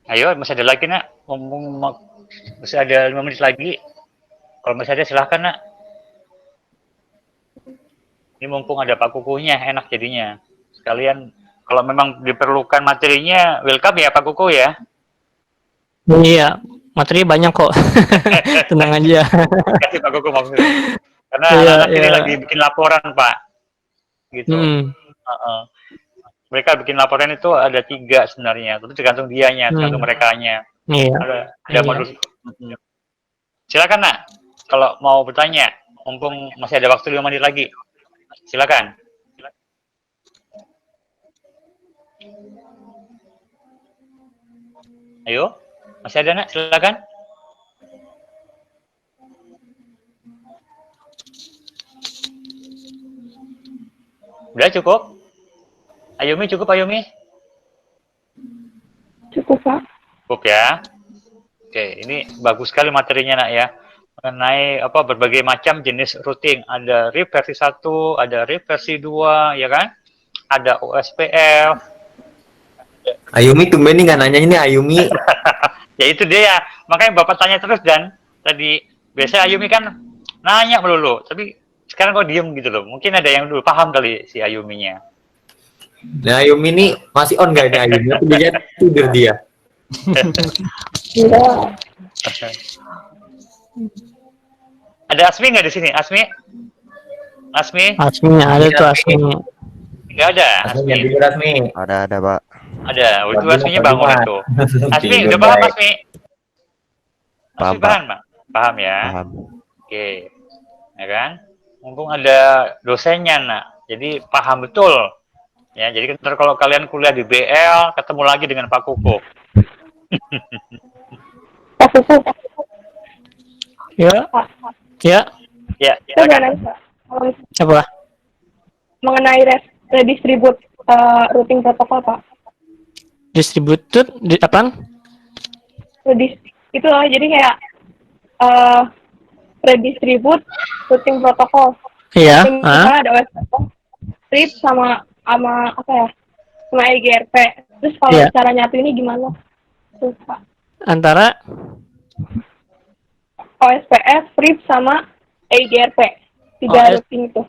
Ayo, masih ada lagi nak. Masih ada 5 menit lagi. Kalau masih ada silahkan nak. Ini mumpung ada Pak Kukunya, enak jadinya. Sekalian, kalau memang diperlukan materinya, welcome ya Pak Kuku ya. Iya, materi banyak kok. Tenang aja. Kasih Pak Kuku maksudnya. Karena Iya, anak-anak ini iya. lagi bikin laporan Pak. Gitu. Mereka bikin laporan itu ada 3 sebenarnya. Itu tergantung dianya, tergantung merekanya. Iya. Ada Iya. modul. Silakan nak, kalau mau bertanya, mumpung masih ada waktu 5 menit lagi. Silakan. Ayo, masih ada nak, silakan. Udah cukup? Ayumi cukup Ayumi? Cukup, Pak. Cukup ya. Oke, ini bagus sekali materinya nak ya. Mengenai berbagai macam jenis routing. Ada RIP versi 1, ada RIP versi 2, ya kan? Ada OSPF. Ayumi tumben nih nggak nanya ini Ayumi. Ya itu dia. Makanya Bapak tanya terus dan tadi biasanya Ayumi kan nanya melulu, tapi sekarang kok diem gitu loh. Mungkin ada yang dulu paham kali si Ayuminya. Nah Ayumi ini masih on nggak ini Ayumi? Aku lihat tidur dia. Enggak. Ada Asmi nggak di sini? Asmi? Asmi? Asminya ada tuh Asmi. Nggak ada. Asmi yang Asmi. tidur Asmi. Ada Pak. Ada. Itu Bagus, Asminya bagus, bangun Pak. itu. Asmi Tidur udah paham baik. Asmi? Paham, Asmi paham, Pak? Paham ya? Paham. Oke. Ya kan? Mumpung ada dosennya, nak. Jadi paham betul. Ya, jadi ntar kalau kalian kuliah di BL, ketemu lagi dengan Pak Kuku. Pak Kuku, Ya. Pak. Ya. Ya, Saya mau silakan. nanya, Pak. Kalau Apa? mengenai redistribute routing protokol, Pak. Distributed di apa? Itu loh, jadi kayak redistribute routing protokol. Iya. Misalnya ada OSPF, RIP sama apa ya? Sama EGRP. Terus kalau Iya. cara nyatu ini gimana? Tuh, Pak. Antara OSPF, RIP sama EGRP. 3 OS. routing itu.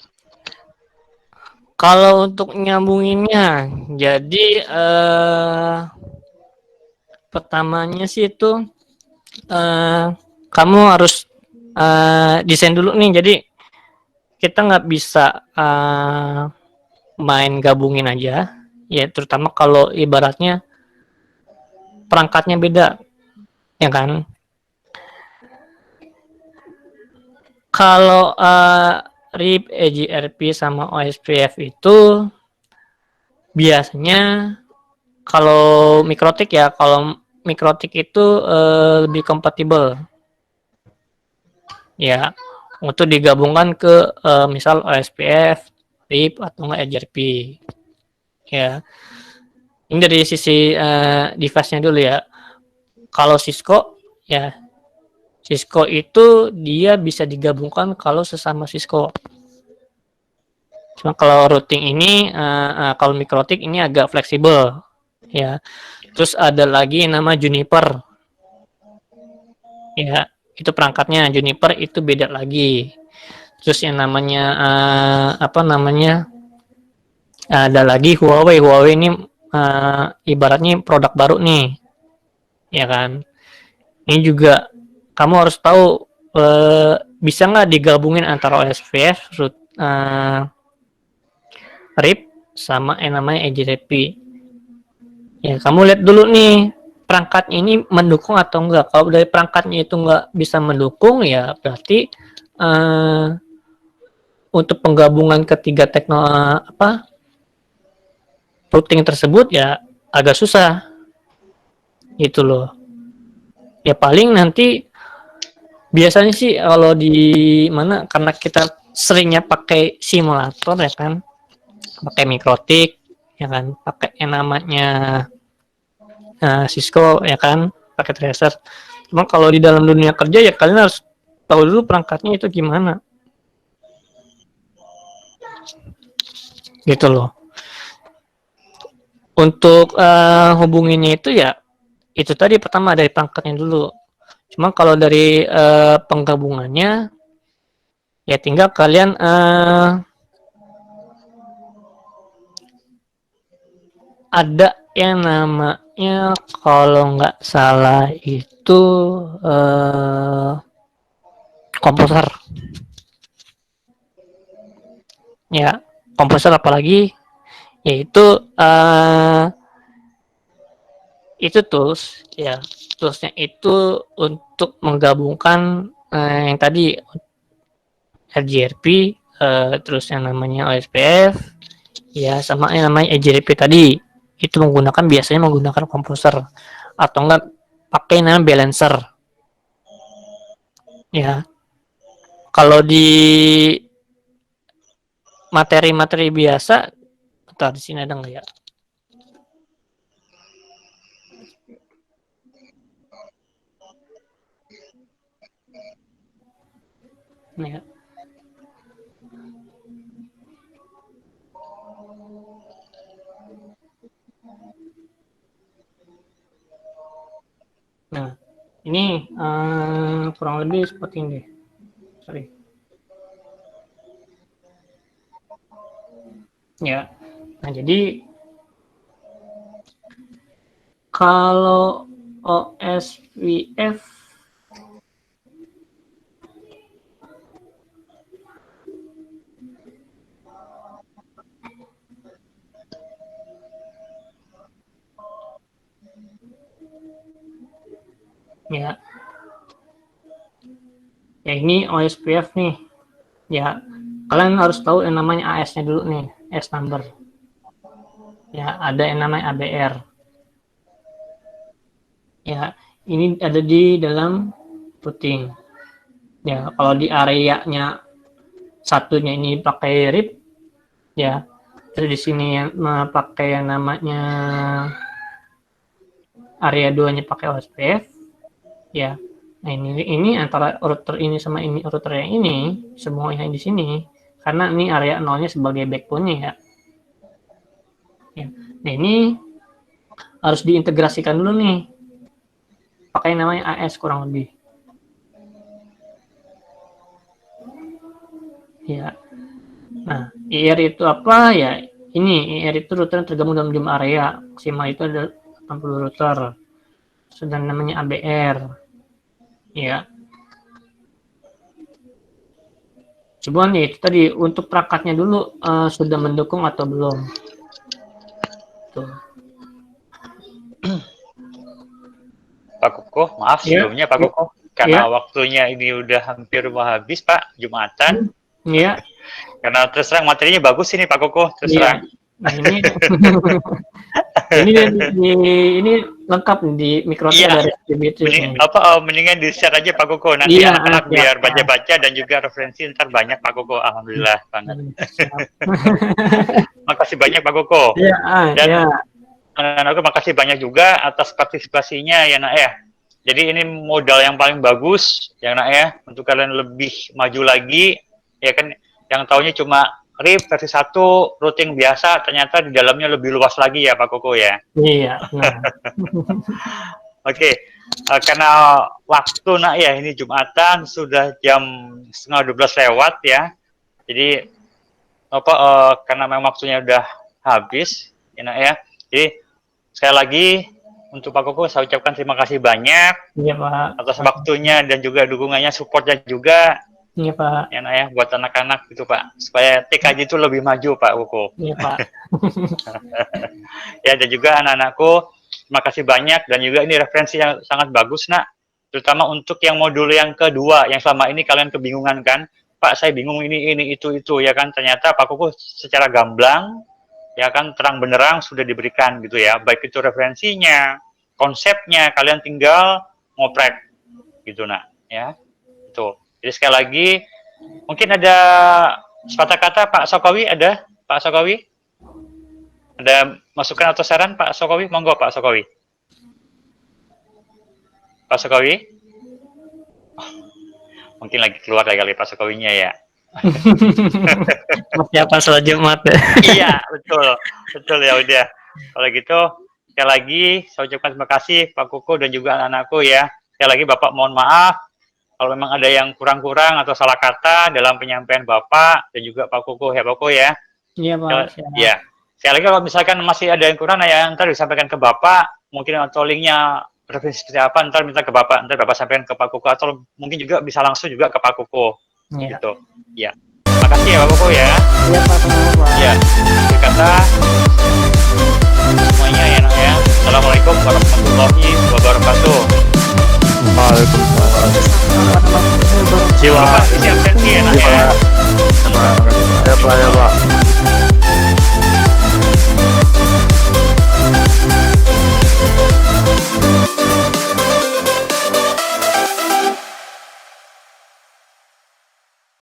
kalau untuk nyambunginnya, jadi pertamanya sih itu kamu harus desain dulu nih. Jadi kita nggak bisa main gabungin aja, ya terutama kalau ibaratnya perangkatnya beda, ya kan? Kalau RIP, EGRP sama OSPF itu biasanya kalau mikrotik ya, kalau mikrotik itu lebih kompatibel. Ya, untuk digabungkan ke misal OSPF RIP atau enggak HRP. Ya. Ini dari sisi device-nya dulu ya. Kalau Cisco ya, Cisco itu dia bisa digabungkan kalau sesama Cisco. Cuma kalau routing ini, kalau mikrotik ini agak fleksibel, ya. Terus ada lagi yang nama Juniper, ya. Itu perangkatnya Juniper itu beda lagi. Terus yang namanya apa namanya? Ada lagi Huawei. Huawei ini ibaratnya produk baru nih, ya kan? Ini juga kamu harus tahu bisa nggak digabungin antara OSPF, RIP sama yang namanya HRP. Ya, kamu lihat dulu nih perangkatnya ini mendukung atau enggak. Kalau dari perangkatnya itu enggak bisa mendukung, ya berarti untuk penggabungan ketiga routing tersebut ya agak susah. Gitu loh. Ya paling nanti biasanya sih kalau di mana, karena kita seringnya pakai simulator ya kan, pakai mikrotik ya kan, pakai yang namanya Cisco ya kan, pakai tracer. Cuma kalau di dalam dunia kerja ya kalian harus tahu dulu perangkatnya itu gimana, gitu loh. Untuk hubunginnya itu ya itu tadi, pertama dari perangkatnya dulu. Cuma kalau dari penggabungannya ya tinggal kalian ada yang namanya kalau nggak salah itu komposer. Ya, komposer apalagi yaitu itu tools ya, toolsnya itu untuk menggabungkan yang tadi RGRP, terus yang namanya OSPF ya, sama yang namanya HRP tadi. Itu biasanya menggunakan komposer atau enggak pakai namanya balancer ya. Kalau di materi-materi biasa, bentar, di sini ada nggak ya? Nih ya. Nah, ini kurang lebih seperti ini. Sorry. Ya. Nah, jadi kalau OSPF ya. Ya ini OSPF nih. Ya, kalian harus tahu yang namanya AS-nya dulu nih, AS number. Ya, ada yang namanya ABR. Ya, ini ada di dalam routing. Ya, kalau di areanya satunya ini pakai RIP, ya, terus di sini yang pakai yang namanya area 2-nya pakai OSPF, ya. Nah, ini antara router ini sama ini router yang ini, semua yang di sini, karena ini area 0-nya sebagai backbone-nya ya. Ya. Nah, ini harus diintegrasikan dulu nih. Pakai namanya AS kurang lebih. Ya. Nah, IR itu apa ya? Ini IR itu router yang tergabung dalam jumlah area. Maksimal itu ada 80 router. Sedang namanya ABR. Ya. Cuman ya itu tadi, untuk perangkatnya dulu sudah mendukung atau belum. Tuh. Pak Koko, maaf Ya. sebelumnya Pak Koko, karena Ya. waktunya ini udah hampir mau habis Pak, Jumatan. Iya. Karena terus terang materinya bagus ini Pak Koko, terus Iya. terang. Nah ini ini lengkap di Microsoft Iya. ada RSPBT. Mendingan di share aja Pak Koko, nanti Iya, anak-anak siap, biar Pak. baca-baca dan juga referensi ntar banyak Pak Koko. Alhamdulillah banget. Makasih banyak Pak Koko. Iya, Dan iya. anak-anakku makasih banyak juga atas partisipasinya ya nak ya. Jadi ini modal yang paling bagus ya nak ya, untuk kalian lebih maju lagi ya kan, yang taunya cuma RIP versi 1 routing biasa, ternyata di dalamnya lebih luas lagi ya Pak Koko ya. Iya, nah. Oke, karena waktu nak ya, ini Jumatan sudah jam 11:30 lewat ya. Jadi karena memang waktunya udah habis ya nak ya. Jadi sekali lagi untuk Pak Koko saya ucapkan terima kasih banyak Iya, Pak. atas waktunya dan juga dukungannya, supportnya juga Iya, Pak. ya nak ya, buat anak-anak gitu Pak, supaya TKJ itu lebih maju Pak Koko. Iya, Pak. Ya, dan juga anak-anakku terima kasih banyak, dan juga ini referensi yang sangat bagus nak, terutama untuk yang modul yang kedua yang selama ini kalian kebingungan kan, Pak saya bingung ini itu ya kan, ternyata Pak Koko secara gamblang ya kan, terang benderang sudah diberikan gitu ya, baik itu referensinya, konsepnya, kalian tinggal ngoprek gitu nak ya. Itu jadi sekali lagi mungkin ada sepatah kata Pak Sokowi, ada Pak Sokowi, ada masukan atau saran Pak Sokowi, monggo Pak Sokowi. Pak Sokowi mungkin lagi keluar kali Pak Sokowinya ya. Persiapan sholat Jumat. Iya, betul ya udah. Kalau gitu, sekali lagi saya ucapkan terima kasih Pak Koko dan juga anak-anakku ya. Sekali lagi Bapak mohon maaf kalau memang ada yang kurang-kurang atau salah kata dalam penyampaian Bapak dan juga Pak Koko ya Pak Koko ya. Iya, Pak. Ya. Sekali lagi kalau misalkan masih ada yang kurang ya, ntar disampaikan ke Bapak, mungkin atau linknya referensi seperti apa, ntar minta ke Bapak, ntar Bapak sampaikan ke Pak Koko, atau mungkin juga bisa langsung juga ke Pak Koko. Iya. Gitu. Ya. Makasih ya Pak Koko ya. Iya, Pak. Pak. Ya. Berkata semuanya ya nak ya. Assalamualaikum warahmatullahi wabarakatuh. Waalaikumsalam. Jangan lupa isi absensi ya nak ya. Ya Pak, ya Pak.